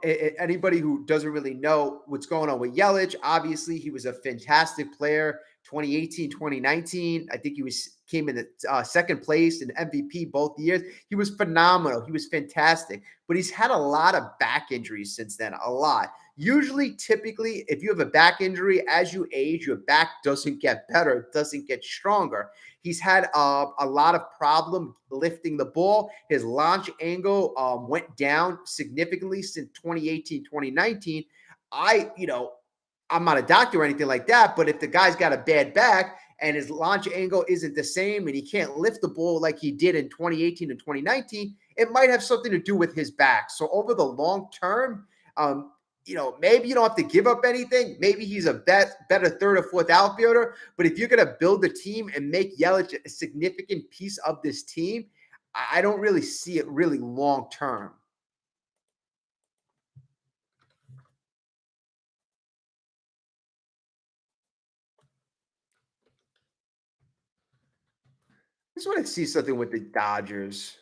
Anybody who doesn't really know what's going on with Yelich, obviously he was a fantastic player 2018, 2019. I think he came in the second place in MVP both years. He was phenomenal. He was fantastic, but he's had a lot of back injuries since then. A lot. Usually, typically, if you have a back injury as you age, your back doesn't get better, it doesn't get stronger. He's had a lot of problem lifting the ball. His launch angle went down significantly since 2018, 2019. I'm not a doctor or anything like that, but if the guy's got a bad back and his launch angle isn't the same and he can't lift the ball like he did in 2018 and 2019, it might have something to do with his back. So over the long term, maybe you don't have to give up anything. Maybe he's a better third or fourth outfielder. But if you're going to build a team and make Yelich a significant piece of this team, I don't really see it really long term. I just want to see something with the Dodgers.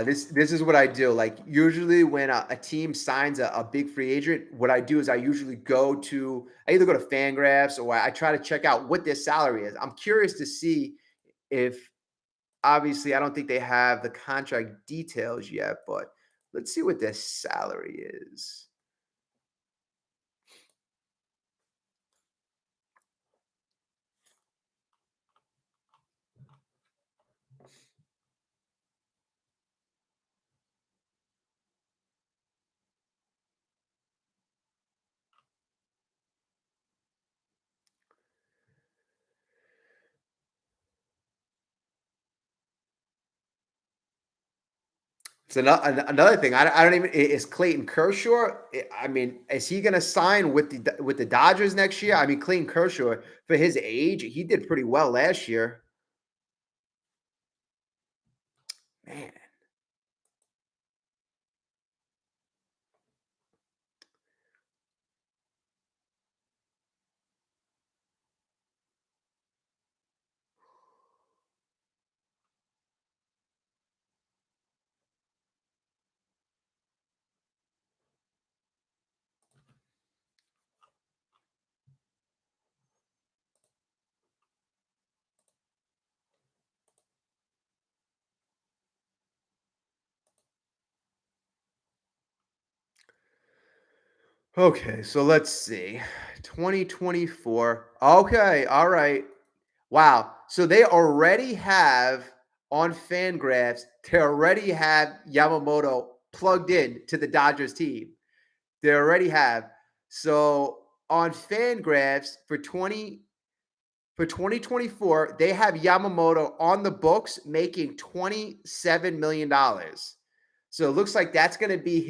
This is what I do. Like usually when a team signs a big free agent, what I do is I usually I either go to Fangraphs or I try to check out what their salary is. I'm curious to see if obviously I don't think they have the contract details yet, but let's see what their salary is. So another thing, I don't even is Clayton Kershaw. I mean, is he going to sign with the Dodgers next year? I mean, Clayton Kershaw for his age, he did pretty well last year. Man, okay, so let's see. 2024. Okay, all right. Wow. So they already have on Fangraphs, they already have Yamamoto plugged in to the Dodgers team. They already have. So on Fangraphs for 2024, they have Yamamoto on the books making $27 million. So it looks like that's going to be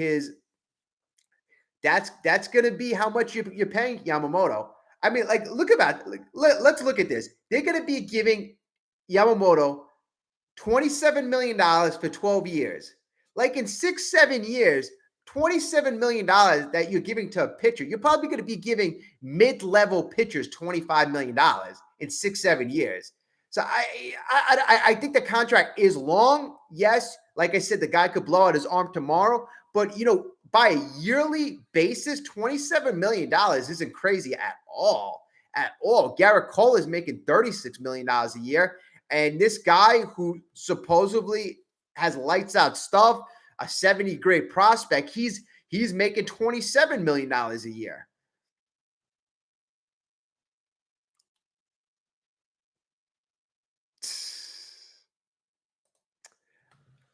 that's going to be how much you're paying Yamamoto. I mean, like, look about like, let's look at this. They're going to be giving Yamamoto $27 million for 12 years. Like in 6, 7 years, $27 million that you're giving to a pitcher, you're probably going to be giving mid-level pitchers $25 million in 6, 7 years. So I think the contract is long. Yes, like I said, the guy could blow out his arm tomorrow, but by a yearly basis, $27 million isn't crazy at all. At all. Garrett Cole is making $36 million a year. And this guy who supposedly has lights out stuff, a 70 grade prospect, he's making $27 million a year.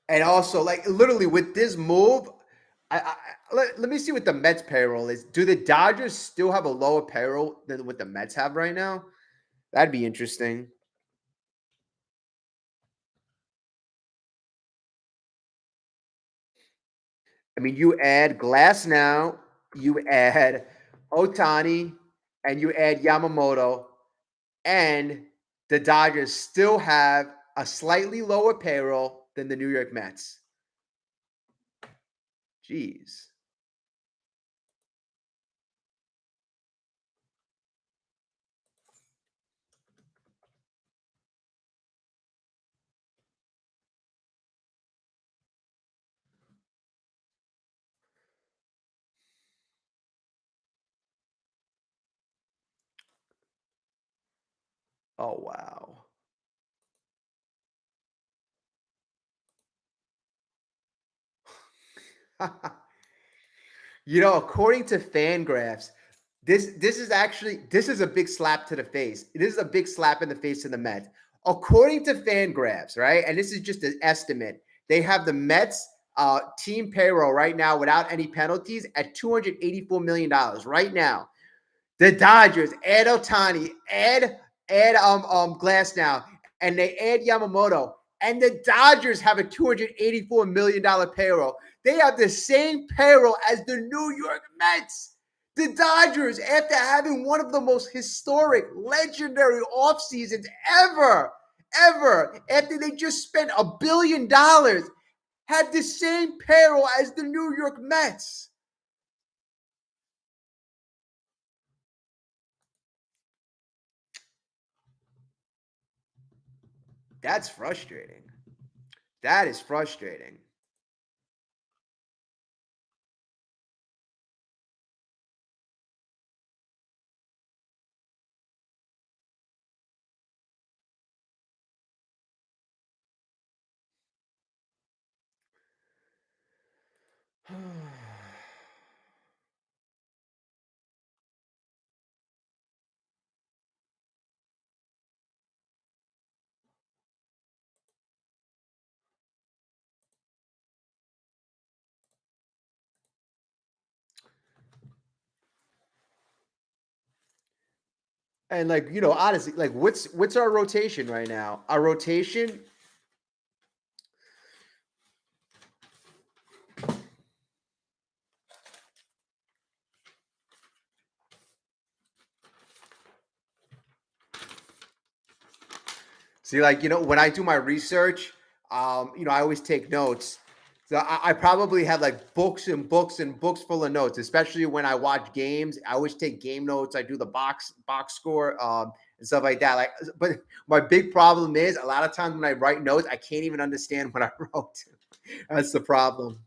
And also, like literally with this move, let me see what the Mets payroll is. Do the Dodgers still have a lower payroll than what the Mets have right now? That'd be interesting. I mean, you add Glass now, you add Otani, and you add Yamamoto, and the Dodgers still have a slightly lower payroll than the New York Mets. Jeez. Oh, wow. According to Fangraphs, this is a big slap to the face. This is a big slap in the face of the Mets. According to Fangraphs, right? And this is just an estimate. They have the Mets team payroll right now without any penalties at $284 million right now. The Dodgers add OHTANI, add Glass now, and they add Yamamoto. And the Dodgers have a $284 million payroll. They have the same payroll as the New York Mets. The Dodgers, after having one of the most historic, legendary off seasons ever, after they just spent $1 billion, had the same payroll as the New York Mets. That's frustrating. That is frustrating. And honestly, what's our rotation right now? Our rotation. See, when I do my research, I always take notes. So I probably have books and books and books full of notes, especially when I watch games. I always take game notes. I do the box score and stuff like that. But my big problem is a lot of times when I write notes, I can't even understand what I wrote. That's the problem.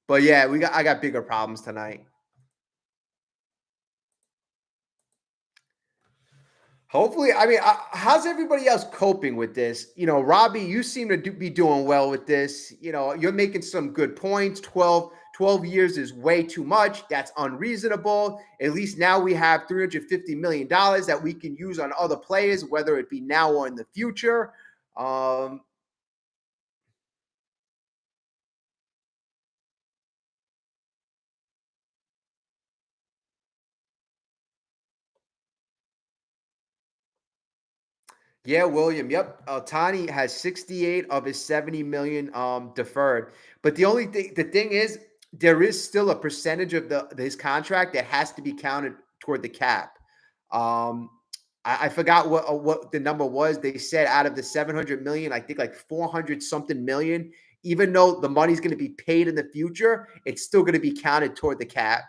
But yeah, I got bigger problems tonight. Hopefully, I mean, how's everybody else coping with this? Robbie, you seem to be doing well with this. You're making some good points. 12 years is way too much. That's unreasonable. At least now we have $350 million that we can use on other players, whether it be now or in the future. Yeah, William. Yep. Tani has 68 of his 70 million deferred. But the thing is, there is still a percentage of his contract that has to be counted toward the cap. Um, I forgot what the number was. They said out of the 700 million, I think 400 something million. Even though the money's going to be paid in the future, it's still going to be counted toward the cap.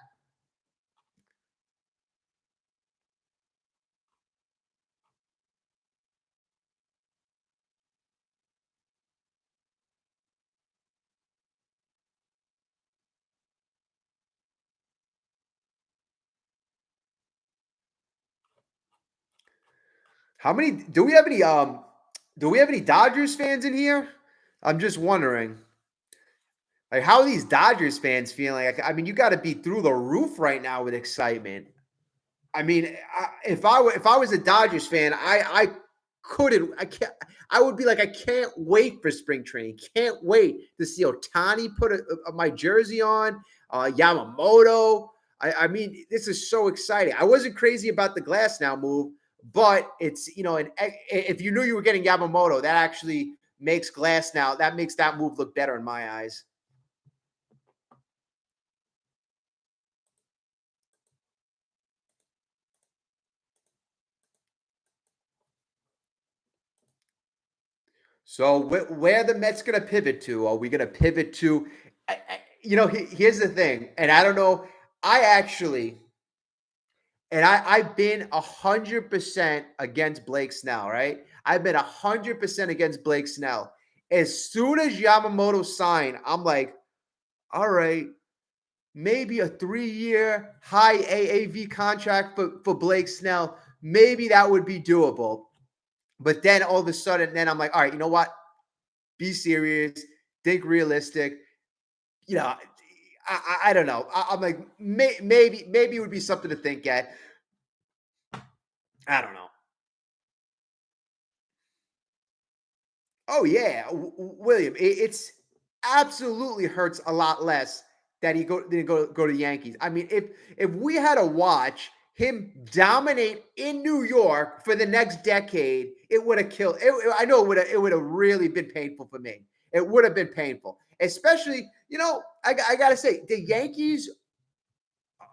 How many do we have any Dodgers fans in here? I'm just wondering. How are these Dodgers fans feeling? I mean, you got to be through the roof right now with excitement. I mean, if I was a Dodgers fan, I couldn't. I can't. I would be like, I can't wait for spring training. Can't wait to see OHTANI put my jersey on. Yamamoto. I mean, this is so exciting. I wasn't crazy about the Glass now move, but it's if you knew you were getting Yamamoto, that actually makes Glass now. That makes that move look better in my eyes. So where the Mets going to pivot to? Are we going to pivot to? Here's the thing, and I don't know. I actually, and I've been 100% against Blake Snell. Right? I've been 100% against Blake Snell. As soon as Yamamoto signed, I'm like, all right, maybe a 3-year high AAV contract for Blake Snell. maybe that would be doable. But then all of a sudden, then I'm like, all right, you know what? Be serious, think realistic. You know, I don't know. I'm like, maybe it would be something to think at. I don't know. Oh yeah, William. It's absolutely hurts a lot less that he didn't go to the Yankees. I mean, if we had to watch him dominate in New York for the next decade, it would have killed. I know it would have really been painful for me. It would have been painful, especially I gotta say the Yankees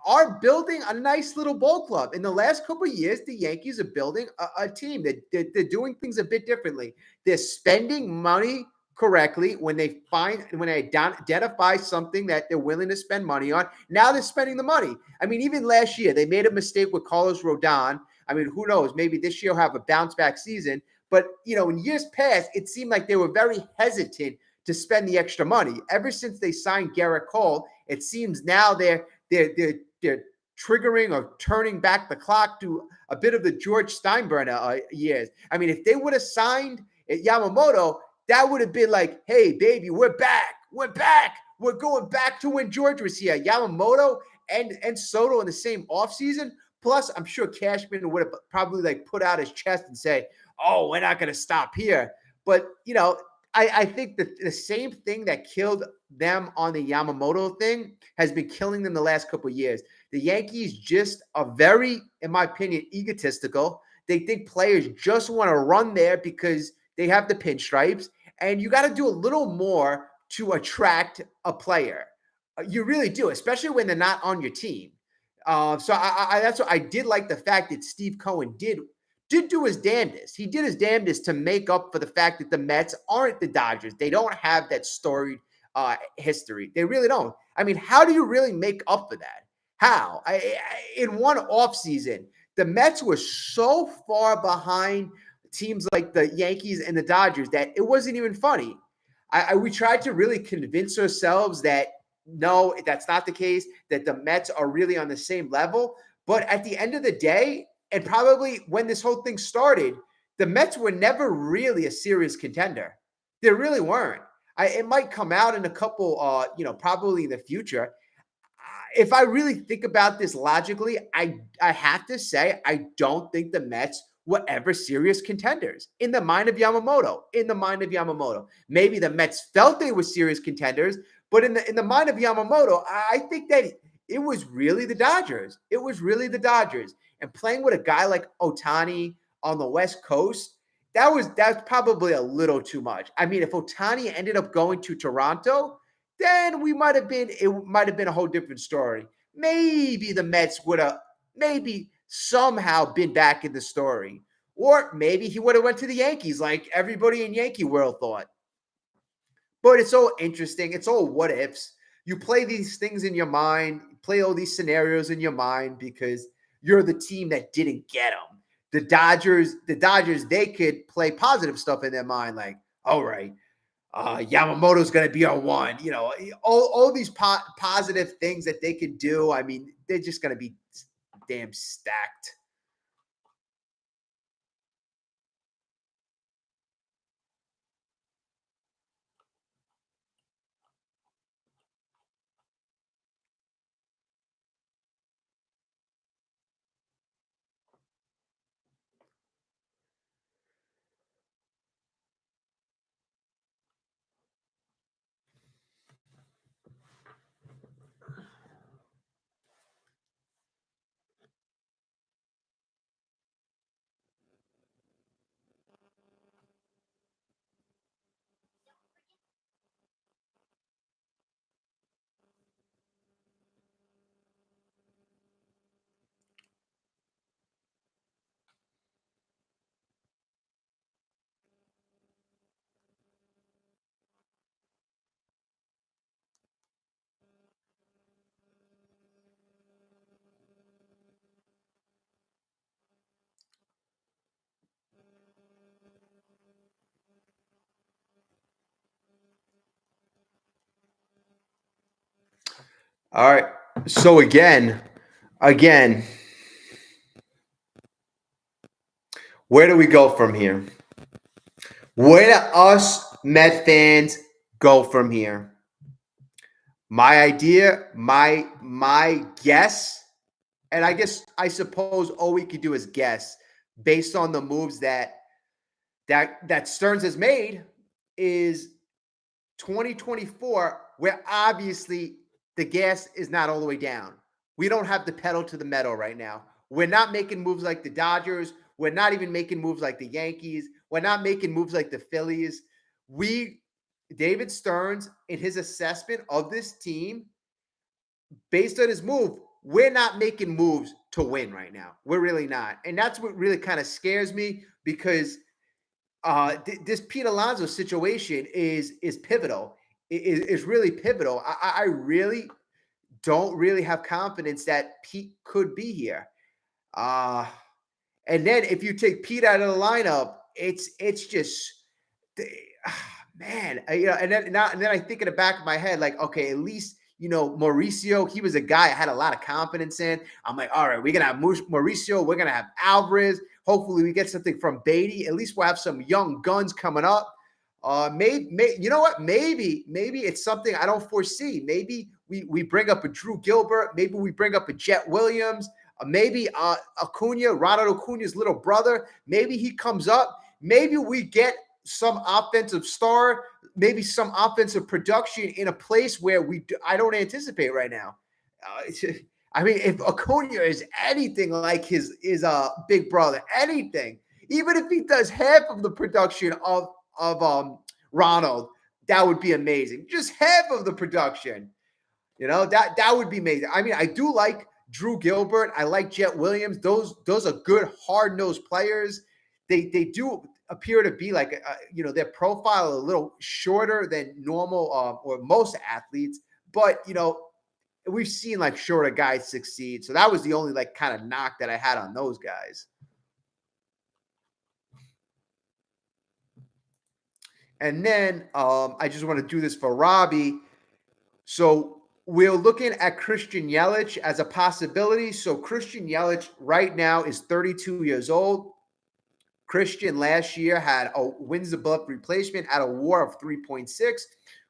are building a nice little ball club. In the last couple of years, the Yankees are building a team. They're doing things a bit differently. They're spending money correctly when they identify something that they're willing to spend money on. Now they're spending the money. I mean, even last year, they made a mistake with Carlos Rodon. I mean, who knows? Maybe this year will have a bounce back season. But, in years past, it seemed like they were very hesitant to spend the extra money. Ever since they signed Garrett Cole, it seems now they're triggering or turning back the clock to a bit of the George Steinbrenner years. I mean, if they would have signed Yamamoto, that would have been like, hey, baby, we're back. We're back. We're going back to when George was here. Yamamoto and Soto in the same offseason. Plus, I'm sure Cashman would have probably put out his chest and say, oh, we're not going to stop here. But, I think that the same thing that killed them on the Yamamoto thing has been killing them the last couple of years. The Yankees just are very, in my opinion, egotistical. They think players just want to run there because they have the pinstripes, and you got to do a little more to attract a player. You really do, especially when they're not on your team. So that's what I did like the fact that Steve Cohen did do his damnedest. He did his damnedest to make up for the fact that the Mets aren't the Dodgers. They don't have that storied history. They really don't. I mean, how do you really make up for that? How? In one offseason, the Mets were so far behind teams like the Yankees and the Dodgers that it wasn't even funny. We tried to really convince ourselves that no, that's not the case, that the Mets are really on the same level. But at the end of the day, and probably when this whole thing started, the Mets were never really a serious contender. They really weren't. It might come out in a couple, probably in the future. If I really think about this logically, I have to say I don't think the Mets were ever serious contenders in the mind of Yamamoto. In the mind of Yamamoto, maybe the Mets felt they were serious contenders, but in the mind of Yamamoto, I think that it was really the Dodgers. It was really the Dodgers. And playing with a guy like OHTANI on the West Coast, that's probably a little too much. I mean, if OHTANI ended up going to Toronto, then it might have been a whole different story. Maybe the Mets would have maybe somehow been back in the story. Or maybe he would have went to the Yankees like everybody in Yankee world thought. But it's all interesting. It's all what ifs. You play these things in your mind, play all these scenarios in your mind because you're the team that didn't get them. The Dodgers, they could play positive stuff in their mind, like, all right, Yamamoto's going to be our one. All these positive things that they could do. I mean, they're just going to be damn stacked. All right. So again, Where do we go from here? Where do us Met fans go from here? My idea, my guess, and I suppose all we could do is guess based on the moves that Stearns has made is 2024, where obviously the gas is not all the way down. We don't have the pedal to the metal right now. We're not making moves like the Dodgers. We're not even making moves like the Yankees. We're not making moves like the Phillies. David Stearns, in his assessment of this team, based on his move, we're not making moves to win right now. We're really not. And that's what really kind of scares me because this Pete Alonso situation is pivotal. Is really pivotal. I really don't really have confidence that Pete could be here. And then if you take Pete out of the lineup, it's just man, and then I think in the back of my head, like, okay, at least Mauricio, he was a guy I had a lot of confidence in. I'm like, all right, we're gonna have Mauricio, we're gonna have Alvarez. Hopefully, we get something from Beatty. At least we'll have some young guns coming up. You know what? Maybe it's something I don't foresee. Maybe we bring up a Drew Gilbert. Maybe we bring up a Jet Williams. Maybe Acuna, Ronald Acuna's little brother. Maybe he comes up. Maybe we get some offensive star, maybe some offensive production in a place where I don't anticipate right now. I mean, if Acuna is anything like his big brother, anything, even if he does half of the production of Ronald, that would be amazing. Just half of the production, that would be amazing. I mean, I do like Drew Gilbert. I like Jet Williams. Those are good, hard-nosed players. They do appear to be like, their profile a little shorter than normal or most athletes. But, we've seen like shorter guys succeed. So that was the only like kind of knock that I had on those guys. And then I just want to do this for Robbie. So we're looking at Christian Yelich as a possibility. So Christian Yelich right now is 32 years old. Christian last year had a wins above replacement at a WAR of 3.6,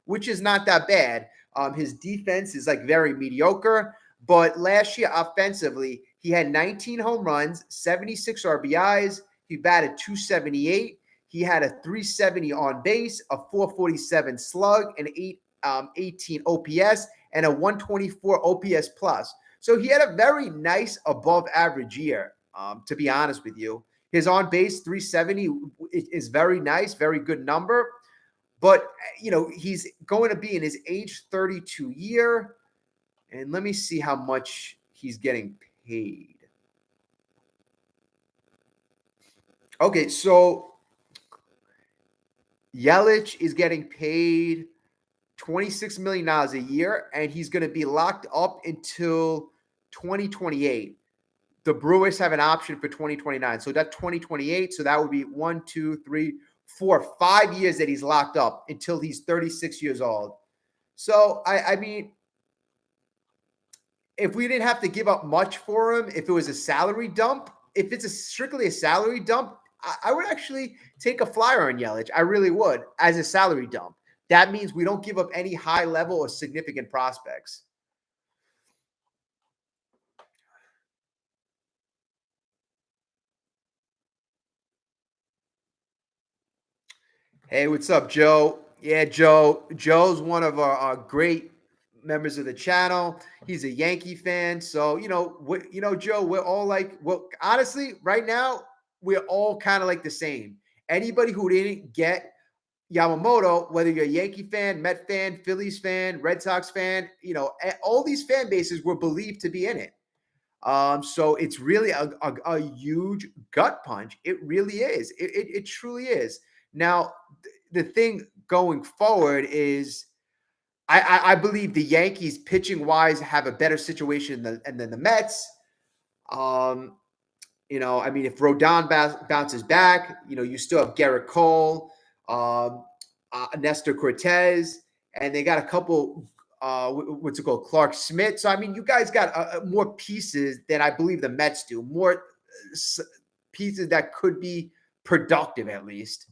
which is not that bad. His defense is like very mediocre, but last year offensively, he had 19 home runs, 76 RBIs. He batted .278. He had a .370 on base, a .447 slug, an 18 OPS, and a 124 OPS plus. So he had a very nice above average year, to be honest with you. His on base 370 is very nice, very good number. But, he's going to be in his age 32 year. And let me see how much he's getting paid. Okay, so Yelich is getting paid $26 million a year, and he's going to be locked up until 2028. The Brewers have an option for 2029. So that's 2028. So that would be 1, 2, 3, 4, 5 years that he's locked up until he's 36 years old. So, I mean, if we didn't have to give up much for him, if it was a salary dump, if it's strictly a salary dump, I would actually take a flyer on Yelich. I really would, as a salary dump. That means we don't give up any high level or significant prospects. Hey, what's up, Joe? Yeah, Joe. Joe's one of our great members of the channel. He's a Yankee fan. So, Joe, we're all like, well, honestly, right now, we're all kind of like the same. Anybody who didn't get Yamamoto, whether you're a Yankee fan, Met fan, Phillies fan, Red Sox fan, all these fan bases were believed to be in it. So it's really a huge gut punch. It really is. It truly is. Now, the thing going forward is I believe the Yankees pitching wise have a better situation than the Mets. I mean, if Rodon bounces back, you still have Garrett Cole, Nestor Cortez, and they got a couple, what's it called, Clark Smith. So, I mean, you guys got more pieces than I believe the Mets do, more pieces that could be productive at least.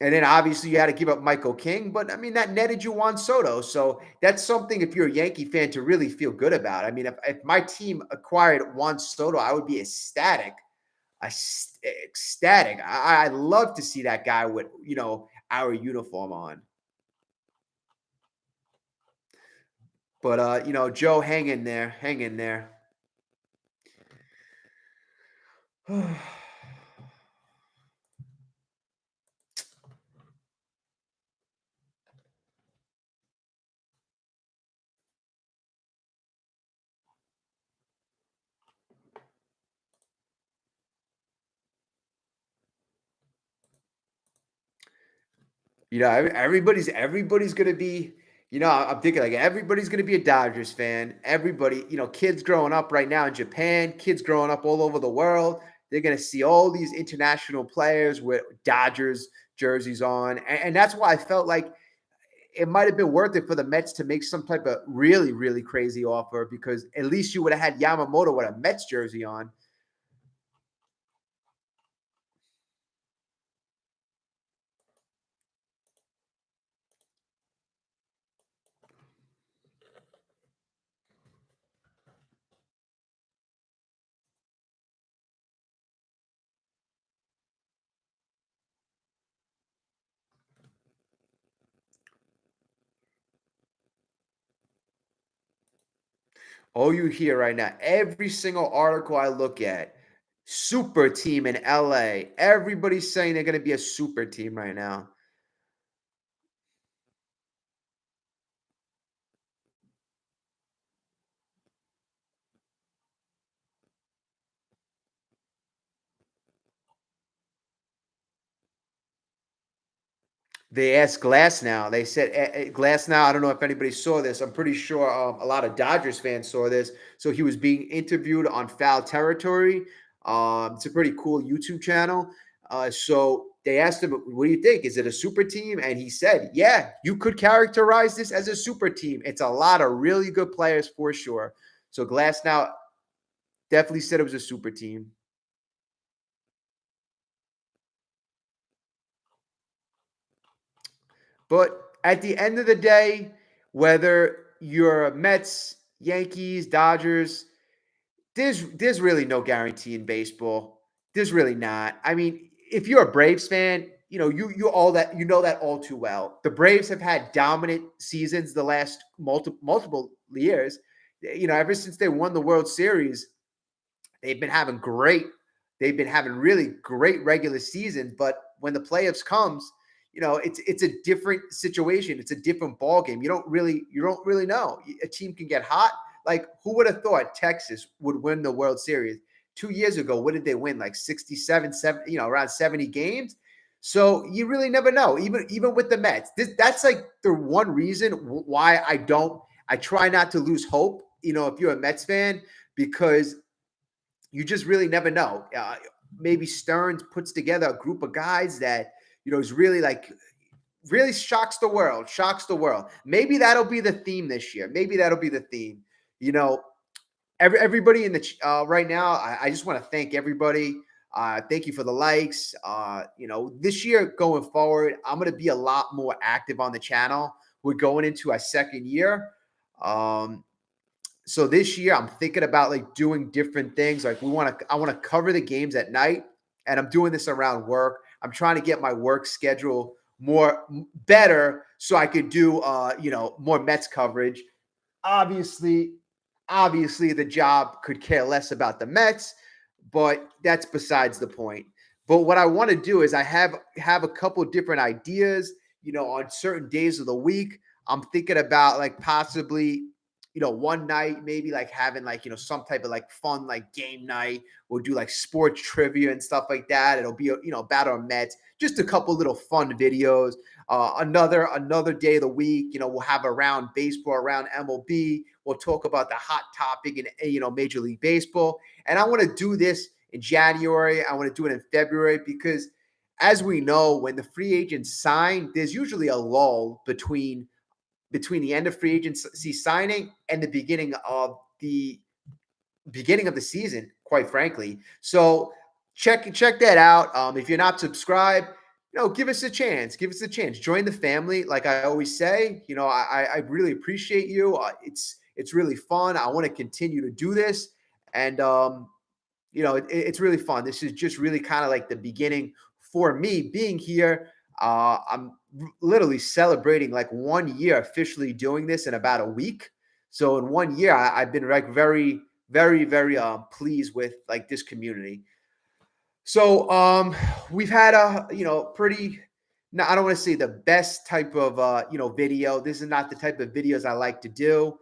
And then obviously you had to give up Michael King, but I mean that netted you Juan Soto, so that's something if you're a Yankee fan to really feel good about. I mean, if my team acquired Juan Soto, I would be ecstatic, ecstatic. I'd love to see that guy with our uniform on. But Joe, hang in there, hang in there. Everybody's gonna be. I'm thinking like everybody's gonna be a Dodgers fan. Everybody, kids growing up right now in Japan, kids growing up all over the world, they're gonna see all these international players with Dodgers jerseys on, and that's why I felt like it might have been worth it for the Mets to make some type of really, really crazy offer because at least you would have had Yamamoto with a Mets jersey on. All you hear right now, every single article I look at, super team in LA. Everybody's saying they're going to be a super team right now. They asked Glass now. They said Glass now. I don't know if anybody saw this. I'm pretty sure a lot of Dodgers fans saw this. So he was being interviewed on Foul Territory. It's a pretty cool YouTube channel. So they asked him, "What do you think? Is it a super team?" And he said, "Yeah, you could characterize this as a super team. It's a lot of really good players for sure." So Glass now definitely said it was a super team. But at the end of the day, whether you're Mets, Yankees, Dodgers, there's really no guarantee in baseball. There's really not. I mean, if you're a Braves fan, you know that all too well. The Braves have had dominant seasons the last multiple years. Ever since they won the World Series, they've been having great. They've been having really great regular seasons, but when the playoffs comes, it's a different situation. It's a different ball game. You don't really know. A team can get hot. Like who would have thought Texas would win the World Series 2 years ago? What did they win? Like 67, 70, around 70 games. So you really never know. Even with the Mets, that's like the one reason why I try not to lose hope. If you're a Mets fan, because you just really never know. Maybe Stearns puts together a group of guys that is really like really shocks the world. Shocks the world. Maybe that'll be the theme this year. Maybe that'll be the theme. You know, everybody in the right now. I just want to thank everybody. Thank you for the likes. This year going forward, I'm going to be a lot more active on the channel. We're going into our second year. So this year I'm thinking about like doing different things. Like I want to cover the games at night, and I'm doing this around work. I'm trying to get my work schedule better so I could do more Mets coverage. Obviously, obviously the job could care less about the Mets, but that's besides the point. But what I want to do is I have a couple different ideas, on certain days of the week. I'm thinking about like possibly one night maybe like having like some type of like fun like game night. We'll do like sports trivia and stuff like that. It'll be about our Mets, just a couple little fun videos. Another day of the week, we'll have around baseball, around MLB. We'll talk about the hot topic in Major League Baseball. And I want to do this in January. I want to do it in February because, as we know, when the free agents sign, there's usually a lull between the end of free agency signing and the beginning of the season, quite frankly. So check that out. If you're not subscribed, give us a chance. Give us a chance. Join the family. Like I always say, I really appreciate you. It's really fun. I want to continue to do this, and it's really fun. This is just really kind of like the beginning for me being here. I'm literally celebrating like 1 year officially doing this in about a week. So in 1 year, I've been like very, very, very pleased with like this community. So we've had a pretty. Now I don't want to say the best type of video. This is not the type of videos I like to do.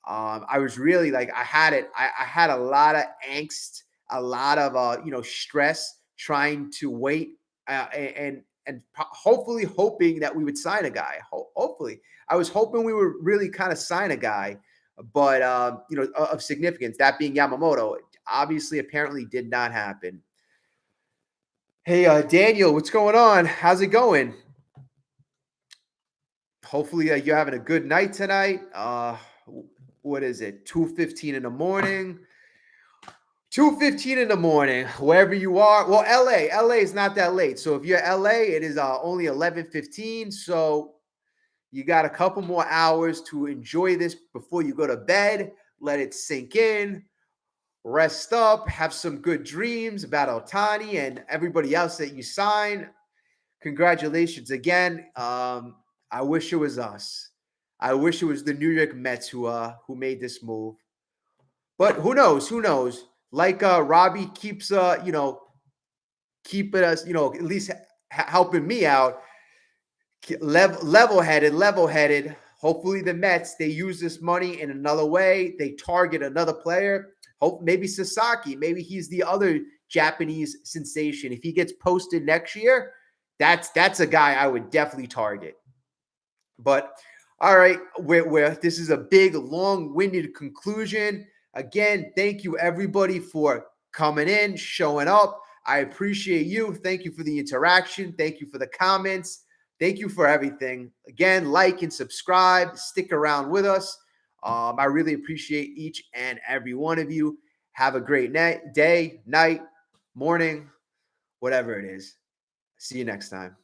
I was really like I had it. I had a lot of angst, a lot of stress trying to wait and hopefully hoping that we would sign a guy. Hopefully, I was hoping we would really kind of sign a guy, but of significance, that being Yamamoto. Obviously, apparently did not happen. Hey, Daniel, what's going on? How's it going? Hopefully, you're having a good night tonight. What is it? 2:15 in the morning. 2:15 in the morning, wherever you are. Well, LA is not that late. So if you're LA, it is only 11:15. So you got a couple more hours to enjoy this before you go to bed. Let it sink in. Rest up, have some good dreams about OHTANI and everybody else that you sign. Congratulations again. I wish it was us. I wish it was the New York Mets who made this move. But who knows? Who knows? Like Robbie keeps keeping us, at least helping me out. Level-headed. Hopefully the Mets, they use this money in another way. They target another player. Hope maybe Sasaki. Maybe he's the other Japanese sensation. If he gets posted next year, that's a guy I would definitely target. But all right, this is a big, long-winded conclusion. Again, thank you everybody for coming in, showing up. I appreciate you. Thank you for the interaction. Thank you for the comments. Thank you for everything. Again, like and subscribe. Stick around with us. I really appreciate each and every one of you. Have a great day, night, morning, whatever it is. See you next time.